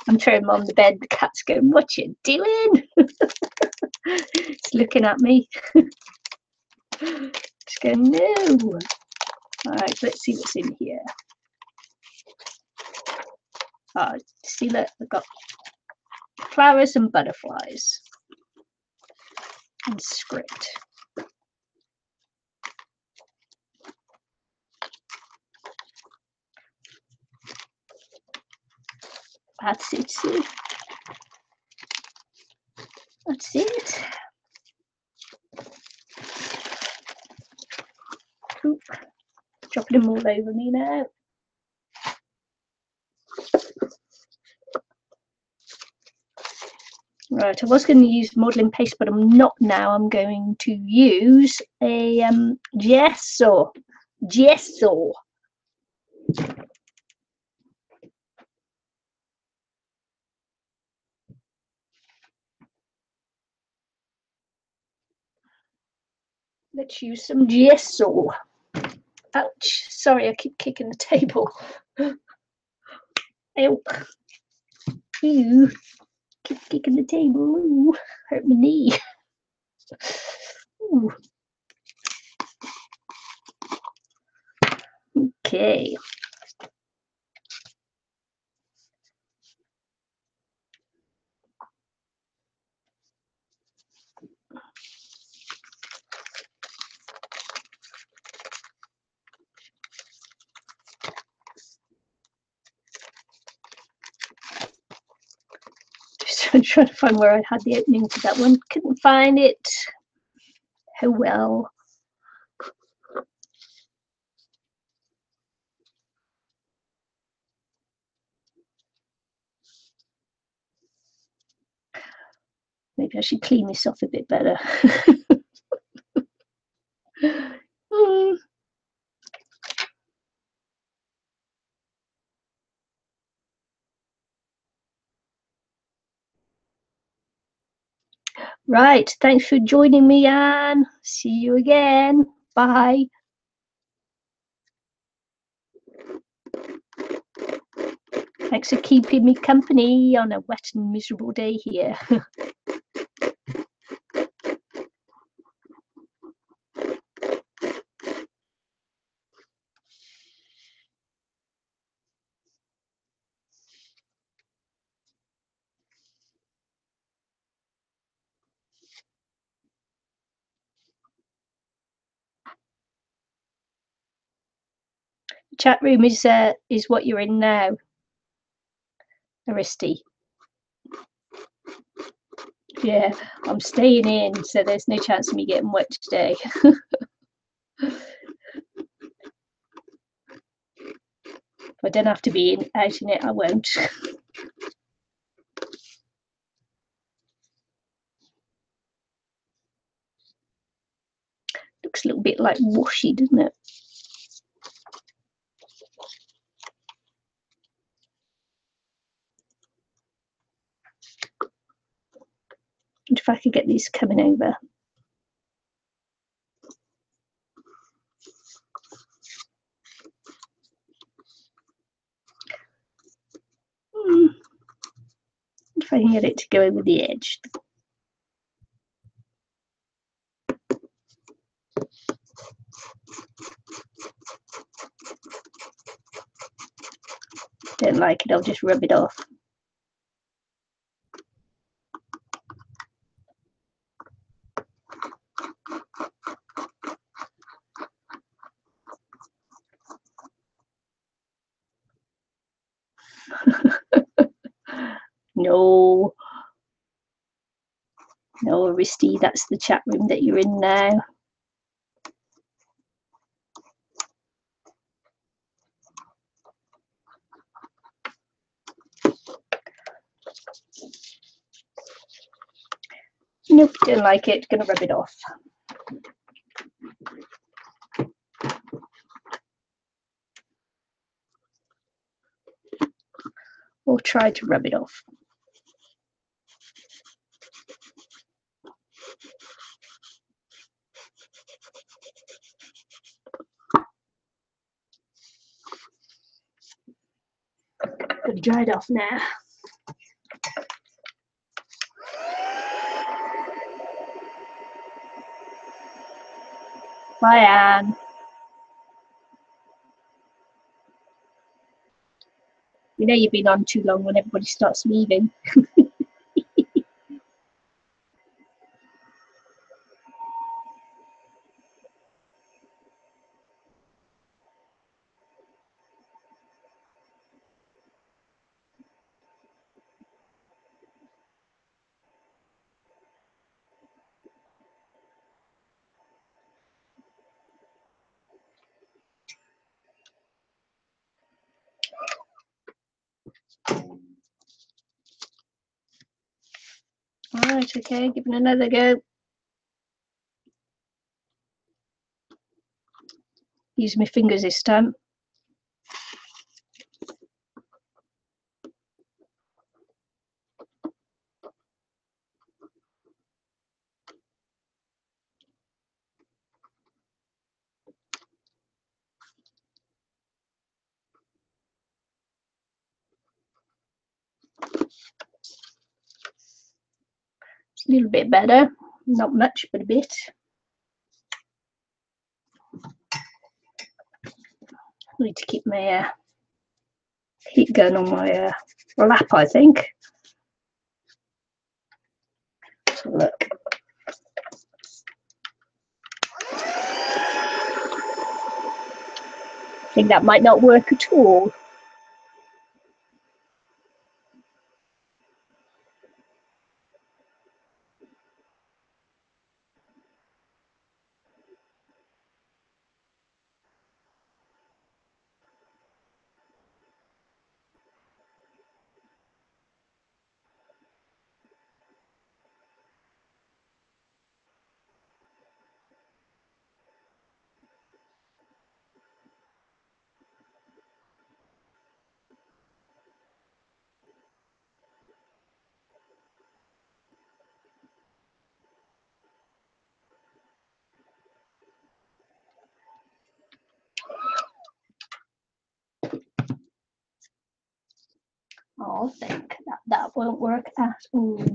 I'm throwing them on the bed. The cat's going, "What you doing?" It's looking at me. It's going, "No." All right, let's see what's in here. Oh, see, look, I've got flowers and butterflies and script. That's it. See? That's it. Oop. Dropping them all over me now. Right, I was going to use modelling paste, but I'm not now. I'm going to use a gesso. Gesso. Let's use some gesso. Ouch. Sorry, I keep kicking the table. Ew. Ew. Keep kicking the table. Ooh, hurt my knee. Ooh. Okay. I'm trying to find where I had the opening to that one. Couldn't find it. Oh well. Maybe I should clean this off a bit better. Right, thanks for joining me, Anne. See you again. Bye. Thanks for keeping me company on a wet and miserable day here. Chat room is what you're in now, Aristi. Yeah, I'm staying in, so there's no chance of me getting wet today. If I don't have to be out in it, I won't. Looks a little bit like washi, doesn't it? If I could get these coming over. If I can get it to go over the edge. Don't like it, I'll just rub it off. No, Risty, that's the chat room that you're in now. Nope, don't like it, gonna rub it off. Or try to rub it off. Got to dry it off now. Bye, Anne. You know you've been on too long when everybody starts leaving. All right, okay, give it another go. Use my fingers this time. A little bit better, not much, but a bit. I need to keep my heat gun on my lap, I think. Let's have a look. I think that might not work at all. Oh, I think that won't work at all.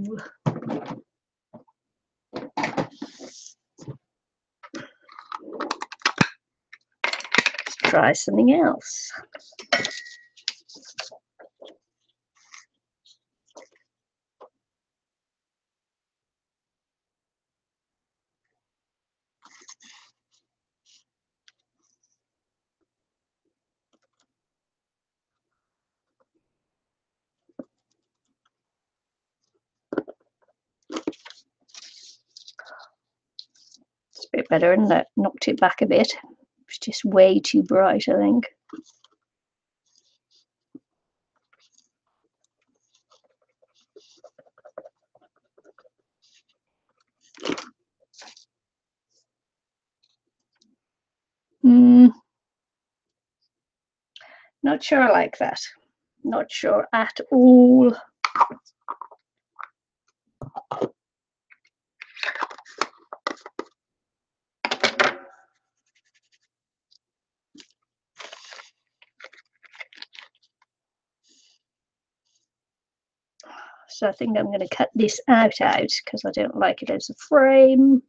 Let's try something else. bit better, and that knocked it back a bit. It's just way too bright, I think. Not sure I like that. Not sure at all. So I think I'm going to cut this out because I don't like it as a frame.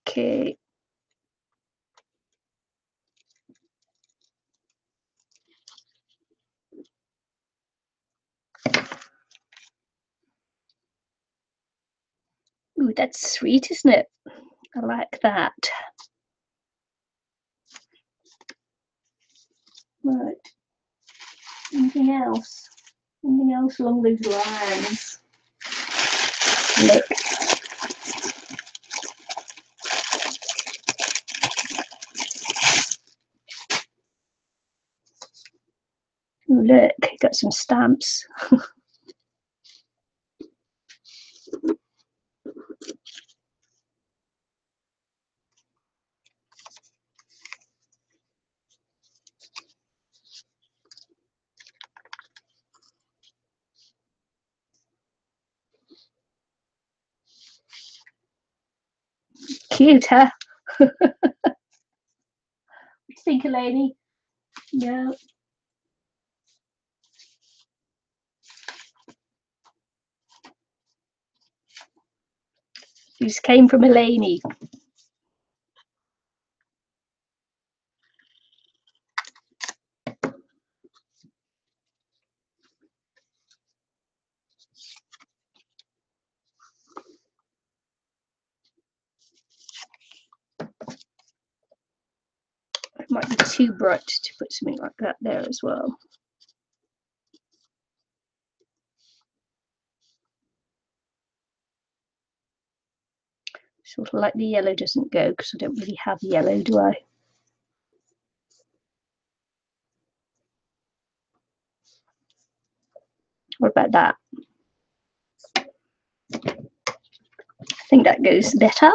Okay. Ooh, that's sweet, isn't it? I like that. Right. Anything else? Anything else along those lines? Look. Ooh, look, got some stamps. Cute, huh? What do you think, Elaine? Yeah. These came from Elaine. It might be too bright to put something like that there as well. Sort of like the yellow doesn't go because I don't really have yellow, do I? What about that? I think that goes better.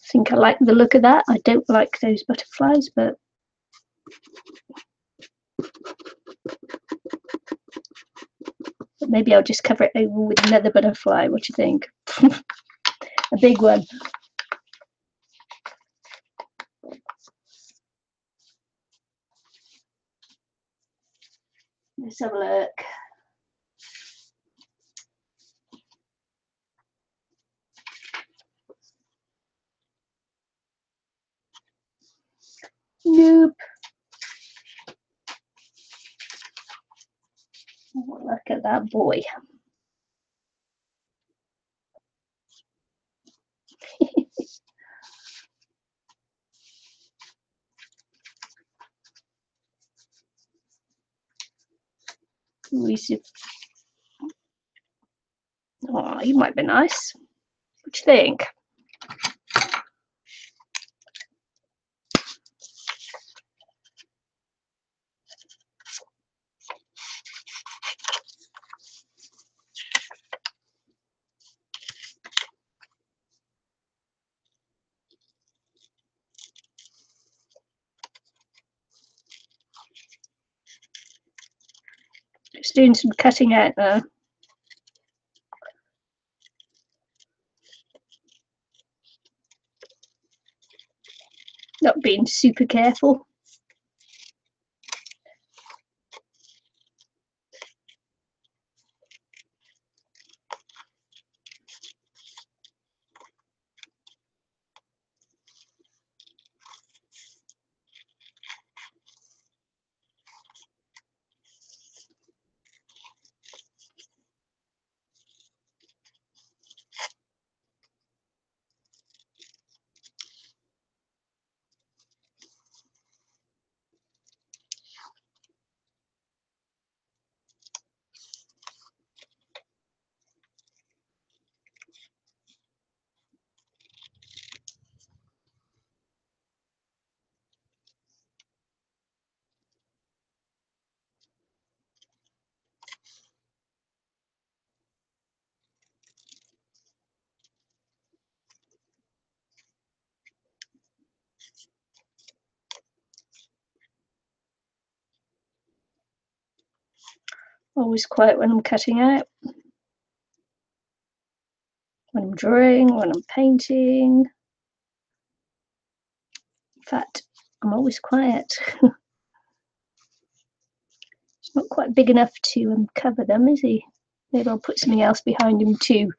I think I like the look of that. I don't like those butterflies, but maybe I'll just cover it over with another butterfly. What do you think? A big one. Let's have a look. Nope. Oh, look at that boy. Oh, he might be nice. What do you think? Just doing some cutting out now. Not being super careful. Always quiet when I'm cutting out. When I'm drawing, when I'm painting. In fact, I'm always quiet. It's not quite big enough to cover them, is he? Maybe I'll put something else behind him too.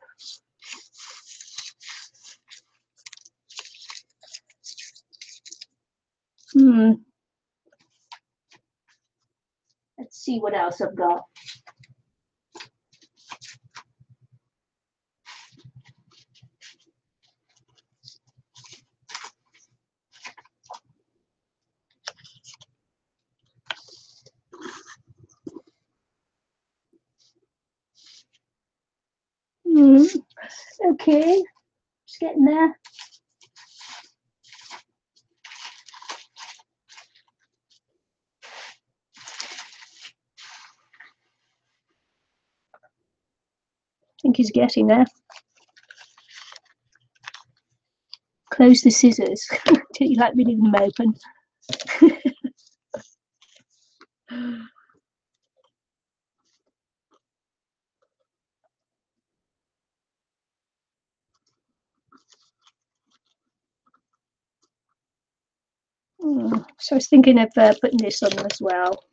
Let's see what else I've got. Okay, just getting there. I think he's getting there. Close the scissors. Don't you like me leaving them open? So I was thinking of putting this on them as well.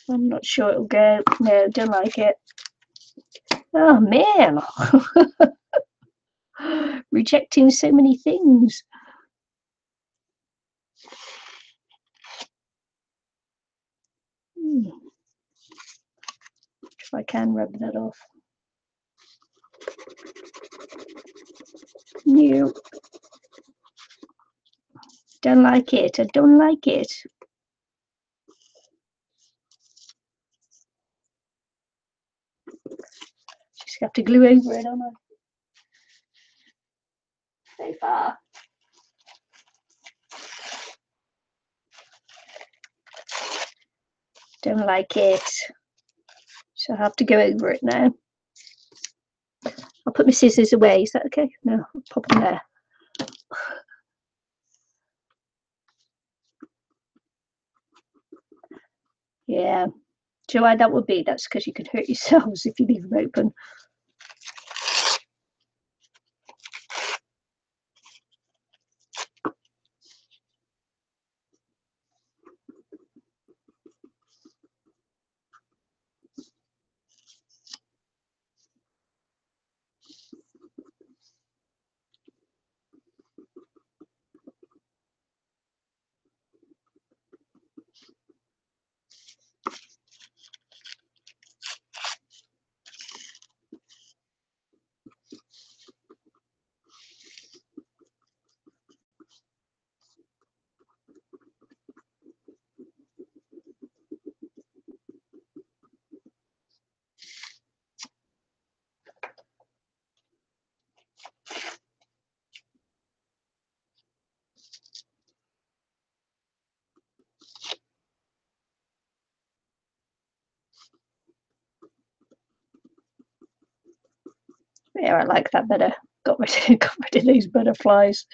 I'm not sure it'll go. No, don't like it. Oh man. Rejecting so many things. If I can rub that off. No. Don't like it. I don't like it. Just have to glue over it, don't I? So far. Don't like it. So I have to go over it now. I'll put my scissors away. Is that okay? No, I'll pop them there. Yeah. Do you know why that would be? That's because you can hurt yourselves if you leave them open. Yeah, I like that better. Got rid of these butterflies.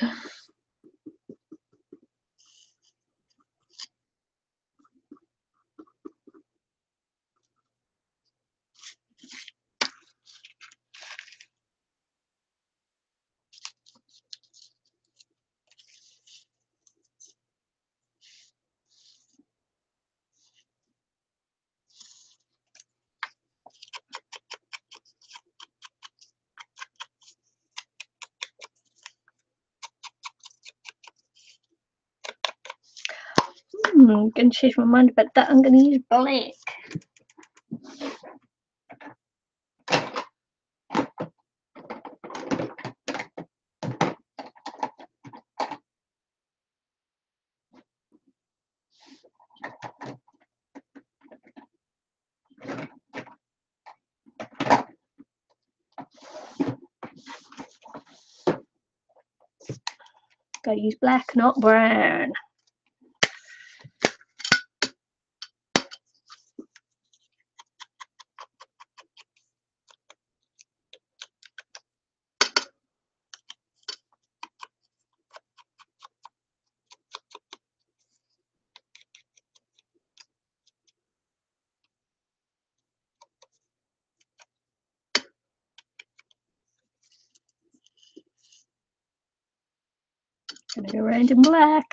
I'm going to change my mind about that. I'm going to use black. Got to use black, not brown. Gonna go around in black.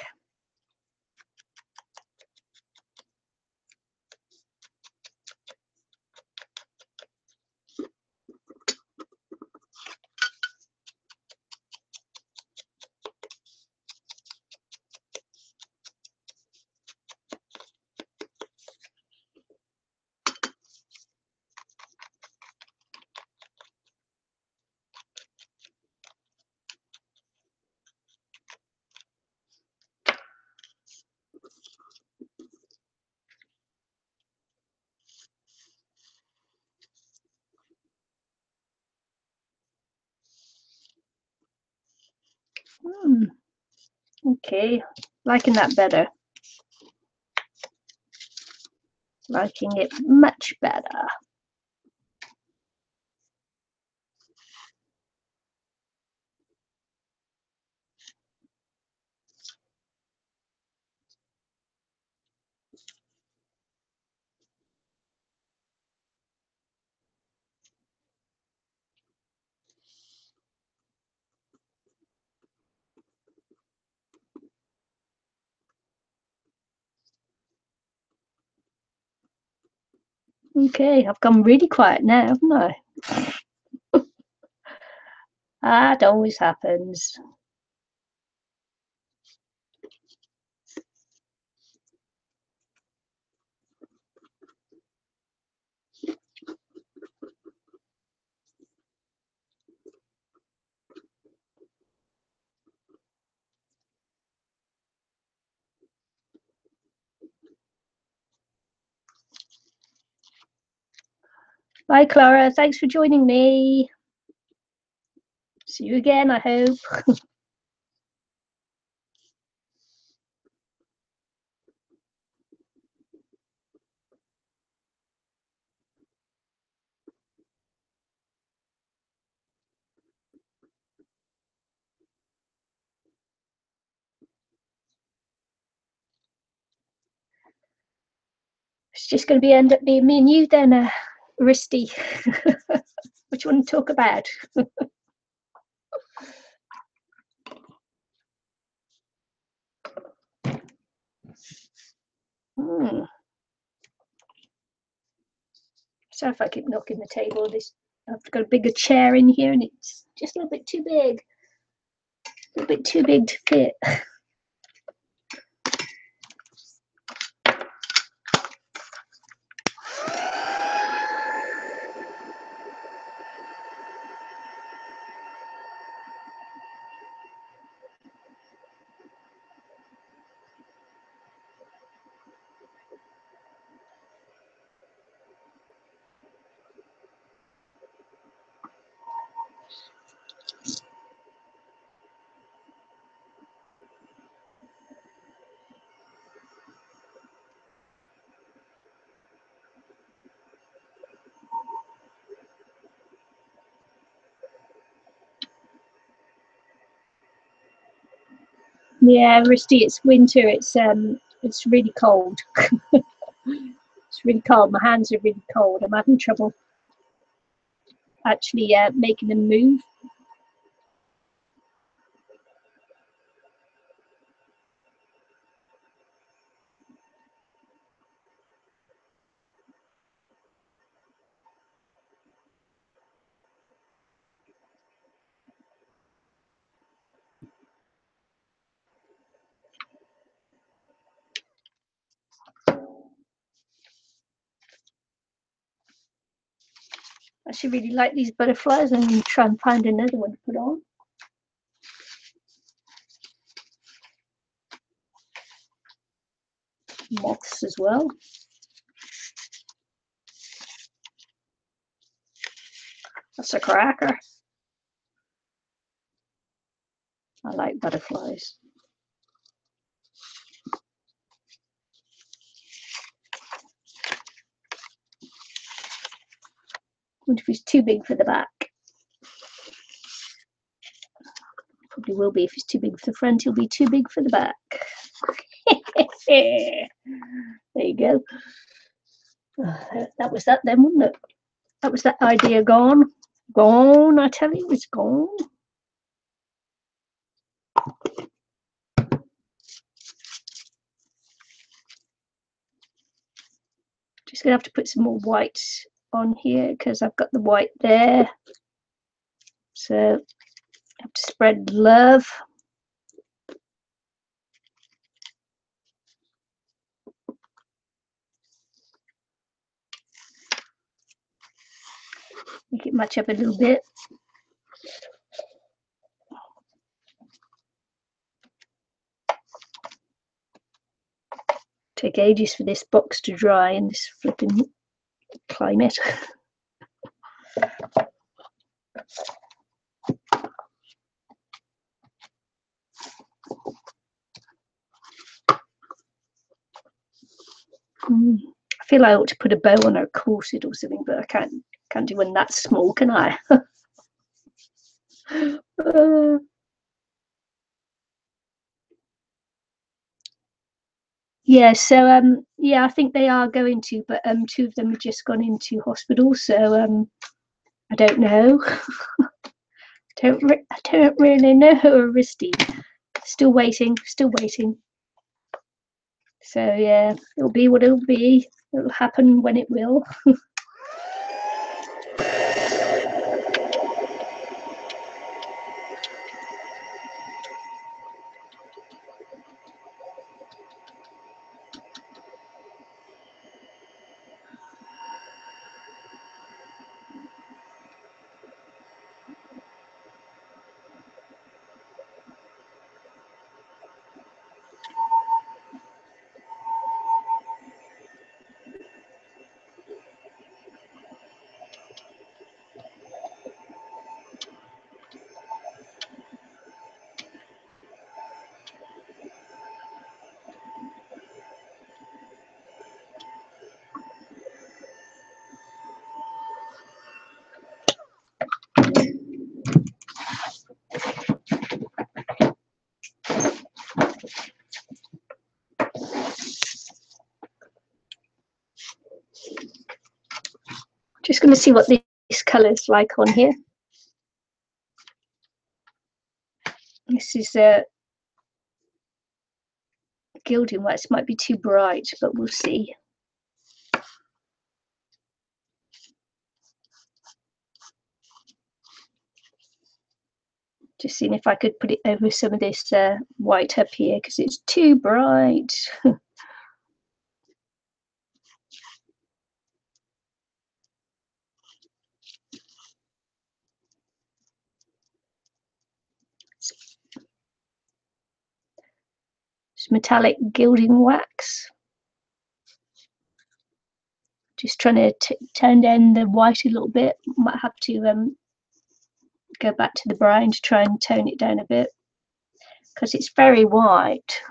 Okay, liking that better. Liking it much better. Okay, I've gone really quiet now, haven't I? That always happens. Bye, Clara. Thanks for joining me. See you again, I hope. It's just going to end up being me and you then, Risty. What do you want to talk about? So if I keep knocking the table, I've got a bigger chair in here and it's just a little bit too big. A bit too big to fit. Yeah, Risty, it's winter. It's really cold. It's really cold. My hands are really cold. I'm having trouble actually making them move. I actually really like these butterflies. I'm going to try and find another one to put on. Moths as well. That's a cracker. I like butterflies. What if he's too big for the back? Probably will be. If he's too big for the front, he'll be too big for the back. There you go. That was that then, wasn't it? That was that idea gone. Gone, I tell you, it's gone. Just gonna have to put some more white on here because I've got the white there. So I have to spread love. Make it match up a little bit. Take ages for this box to dry in this flipping climate. I feel I ought to put a bow on her corset or something, but I can't do one that small, can I? Yeah, so yeah, I think they are going to, but two of them have just gone into hospital, so I don't know. I don't really know, Aristi. Still waiting, still waiting. So yeah, it'll be what it'll be. It'll happen when it will. Just going to see what this colour's like on here. This is a gilding wax. Might be too bright, but we'll see. Just seeing if I could put it over some of this white up here because it's too bright. It's metallic gilding wax. Just trying to turn down the white a little bit. Might have to go back to the brown to try and tone it down a bit because it's very white.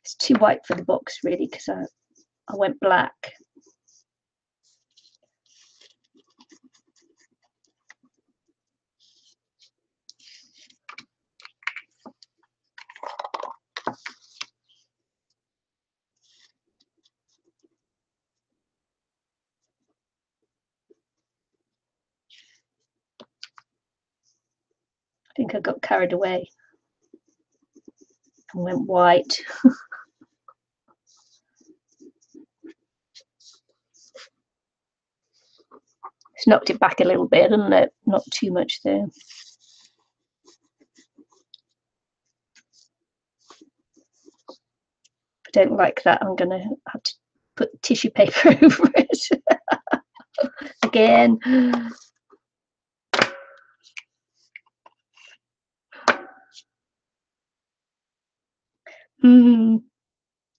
It's too white for the box really because I went black. think I got carried away and went white. It's knocked it back a little bit, hasn't it? Not too much though. I don't like that. I'm going to have to put tissue paper over it again.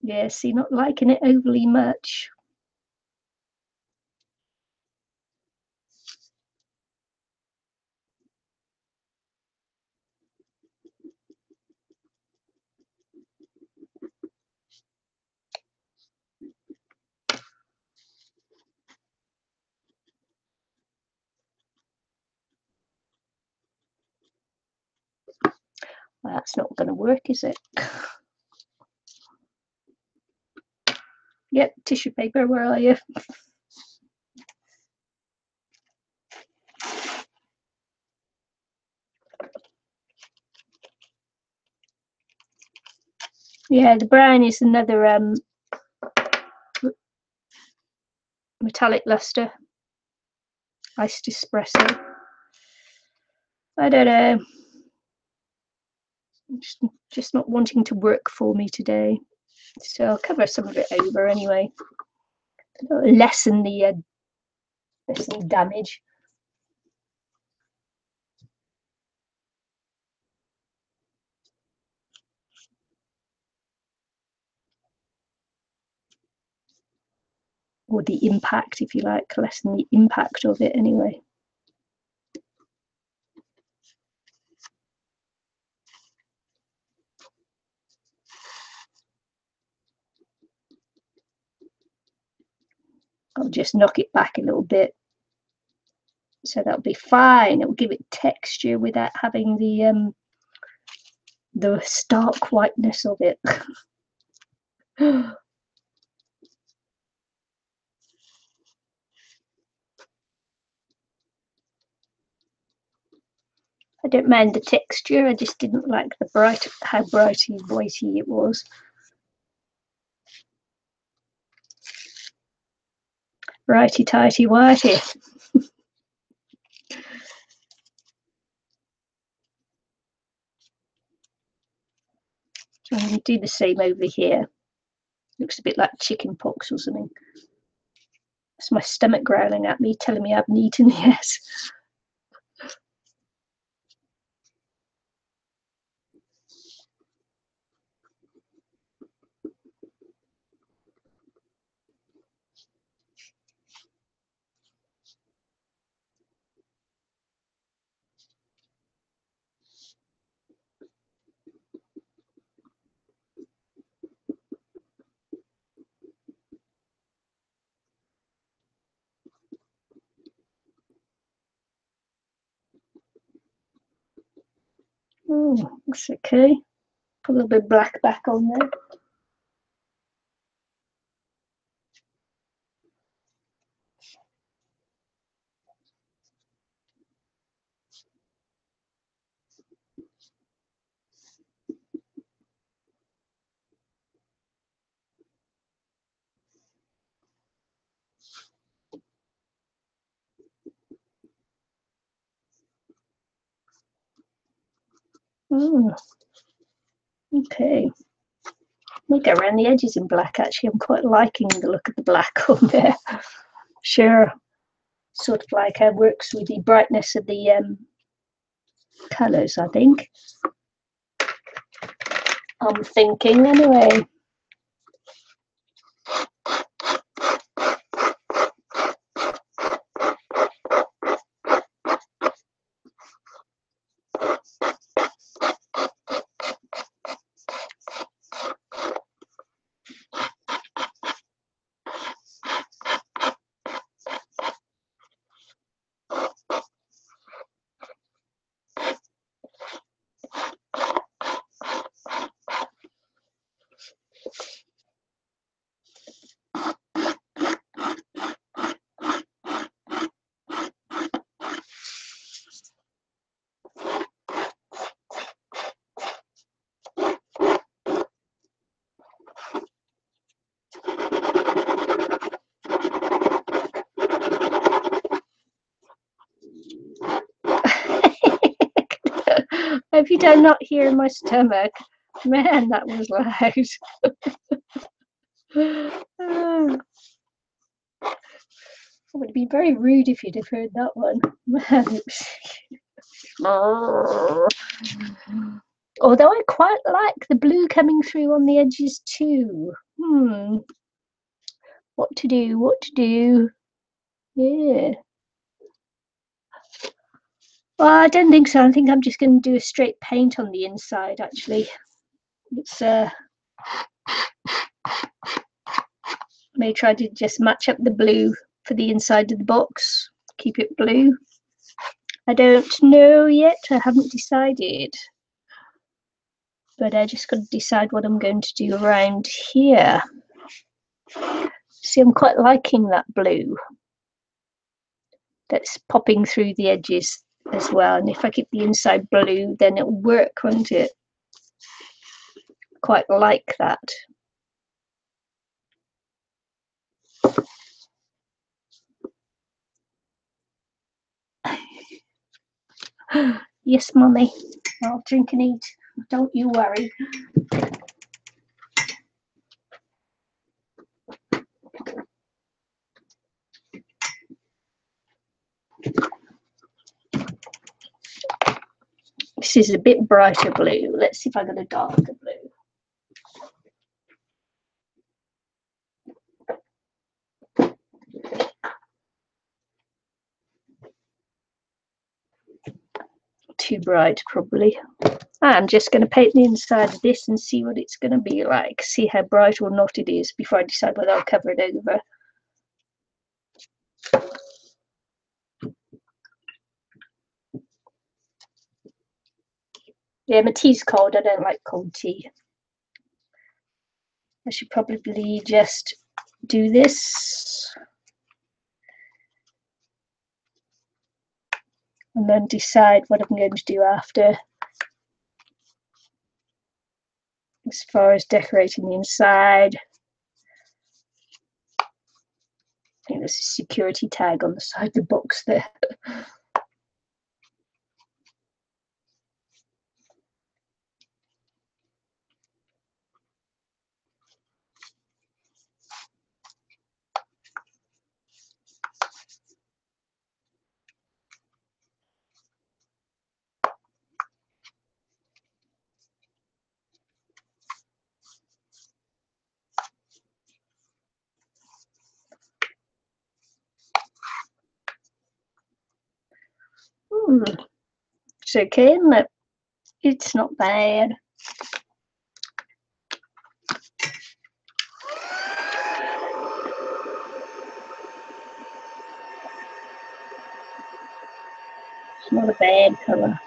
Yeah, see, not liking it overly much. Well, that's not going to work, is it? Yep, tissue paper, where are you? Yeah, the brown is another metallic luster. Iced espresso. I don't know. Just not wanting to work for me today. So I'll cover some of it over anyway. Lessen the damage. Or the impact, if you like, lessen the impact of it anyway. I'll just knock it back a little bit. So that'll be fine. It'll give it texture without having the stark whiteness of it. I don't mind the texture, I just didn't like the how brighty whitey it was. Righty tighty whitey. So I'm going to do the same over here. Looks a bit like chicken pox or something. It's my stomach growling at me, telling me I haven't eaten yet. Oh, that's okay. Put a little bit of black back on there. Oh, okay. We'll go around the edges in black. Actually, I'm quite liking the look of the black on there. Sure, sort of like how it works with the brightness of the colours, I think. I'm thinking anyway. Hope you don't not hear my stomach. Man, that was loud. It would be very rude if you'd have heard that one. Man, although I quite like the blue coming through on the edges too. What to do? What to do? Yeah. Well, I don't think so. I think I'm just going to do a straight paint on the inside, actually. It's may try to just match up the blue for the inside of the box. Keep it blue. I don't know yet. I haven't decided. But I just got to decide what I'm going to do around here. See, I'm quite liking that blue that's popping through the edges as well. And if I keep the inside blue, then it'll work, won't it? Quite like that. Yes, Mummy. I'll drink and eat. Don't you worry. This is a bit brighter blue. Let's see if I got a darker blue. Too bright, probably. I'm just going to paint the inside of this and see what it's going to be like. See how bright or not it is before I decide whether I'll cover it over. Yeah, my tea's cold. I don't like cold tea. I should probably just do this and then decide what I'm going to do after, as far as decorating the inside. I think there's a security tag on the side of the box there. It's okay, isn't it? It's not bad. It's not a bad colour.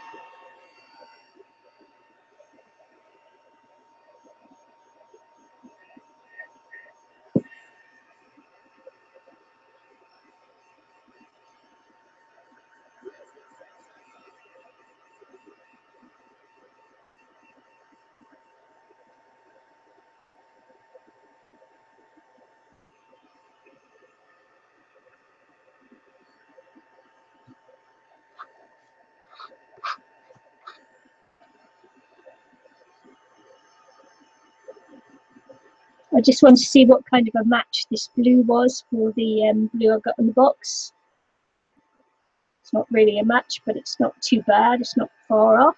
I just wanted to see what kind of a match this blue was for the blue I got in the box. It's not really a match, but it's not too bad. It's not far off.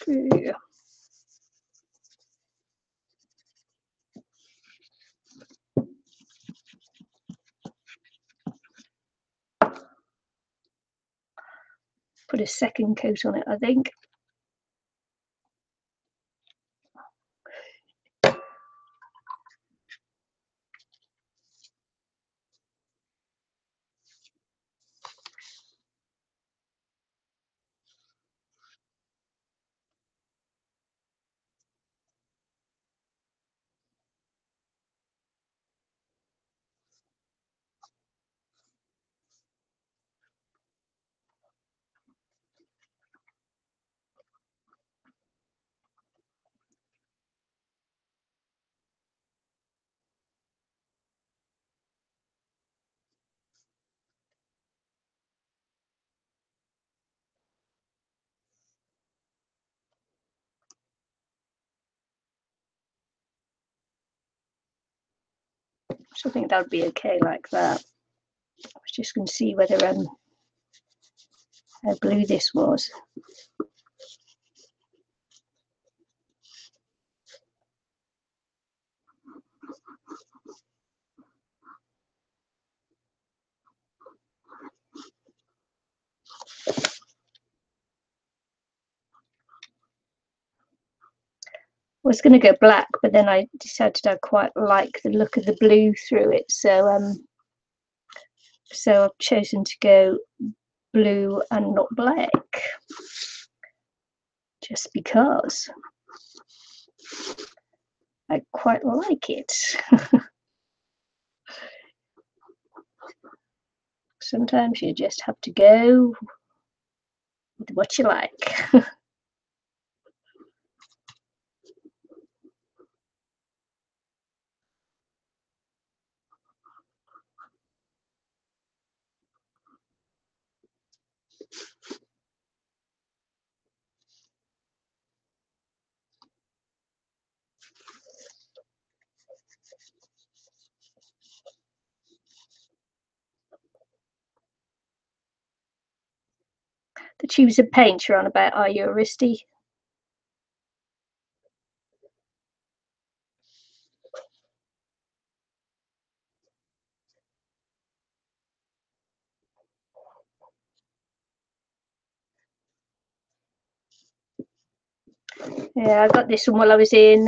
Yeah. Put a second coat on it, I think. So I think that would be okay like that. I was just going to see whether how blue this was. I was going to go black, but then I decided I quite like the look of the blue through it, so I've chosen to go blue and not black, just because I quite like it. Sometimes you just have to go with what you like. The tubes of paint you're on about, are you, Aristy? Yeah, I got this one while I was in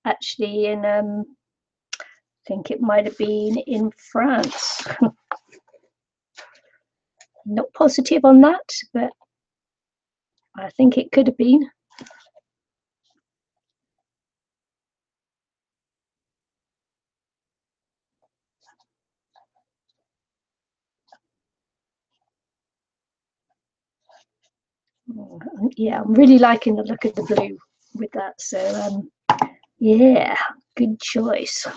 actually in I think it might have been in France. Not positive on that, but I think it could have been. Yeah, I'm really liking the look of the blue with that, so yeah, good choice.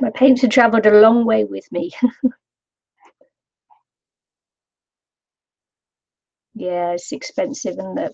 My paints have travelled a long way with me. Yeah, it's expensive, isn't it?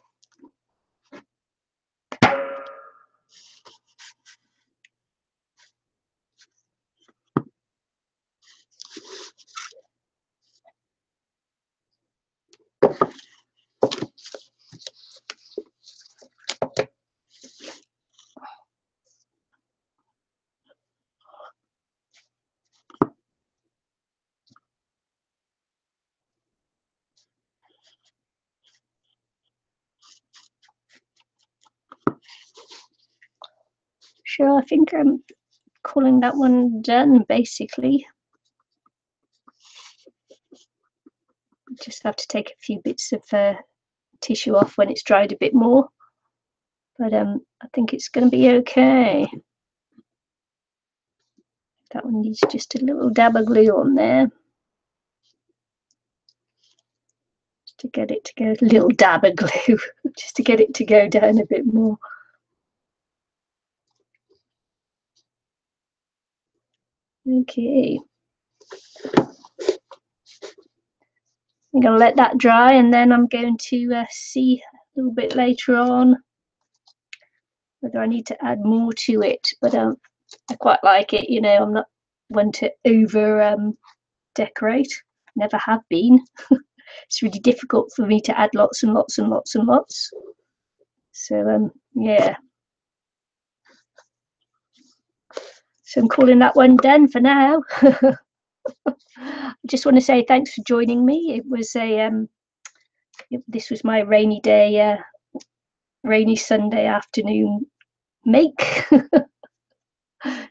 Sure, I think I'm calling that one done, basically. Just have to take a few bits of tissue off when it's dried a bit more, but I think it's going to be okay. That one needs just a little dab of glue on there, just to get it to go, a little dab of glue, just to get it to go down a bit more. Okay, I'm going to let that dry, and then I'm going to see a little bit later on whether I need to add more to it, but I quite like it, you know. I'm not one to over decorate, never have been. It's really difficult for me to add lots and lots and lots and lots, so yeah, so I'm calling that one done for now. I just want to say thanks for joining me. It was this was my rainy day, rainy Sunday afternoon make.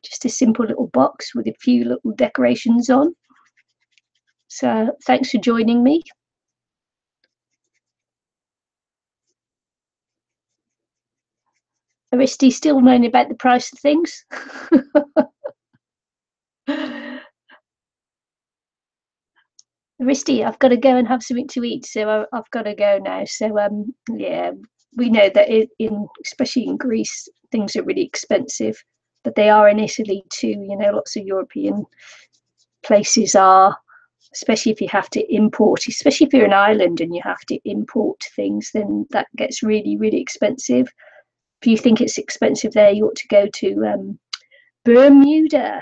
Just a simple little box with a few little decorations on. So thanks for joining me. Aristi still moaning about the price of things. Aristi, I've got to go and have something to eat, so I've got to go now. So yeah, we know that in especially in Greece, things are really expensive, but they are in Italy too. You know, lots of European places are, especially if you have to import, especially if you're an island and you have to import things, then that gets really, really expensive. If you think it's expensive there, you ought to go to Bermuda,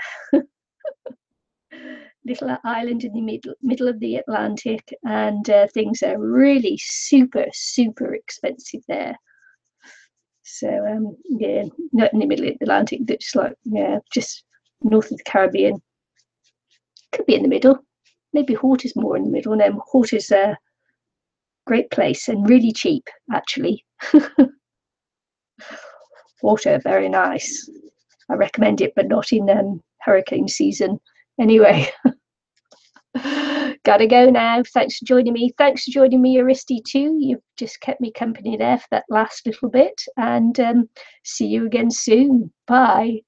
little island in the middle of the Atlantic, and things are really super, super expensive there. So yeah, not in the middle of the Atlantic, but just like, yeah, just north of the Caribbean. Could be in the middle. Maybe Hort is more in the middle. No, Hort is a great place and really cheap, actually. Water, very nice. I recommend it, but not in hurricane season. Anyway, gotta go now. Thanks for joining me. Thanks for joining me, Aristi, too. You've just kept me company there for that last little bit, and see you again soon. Bye.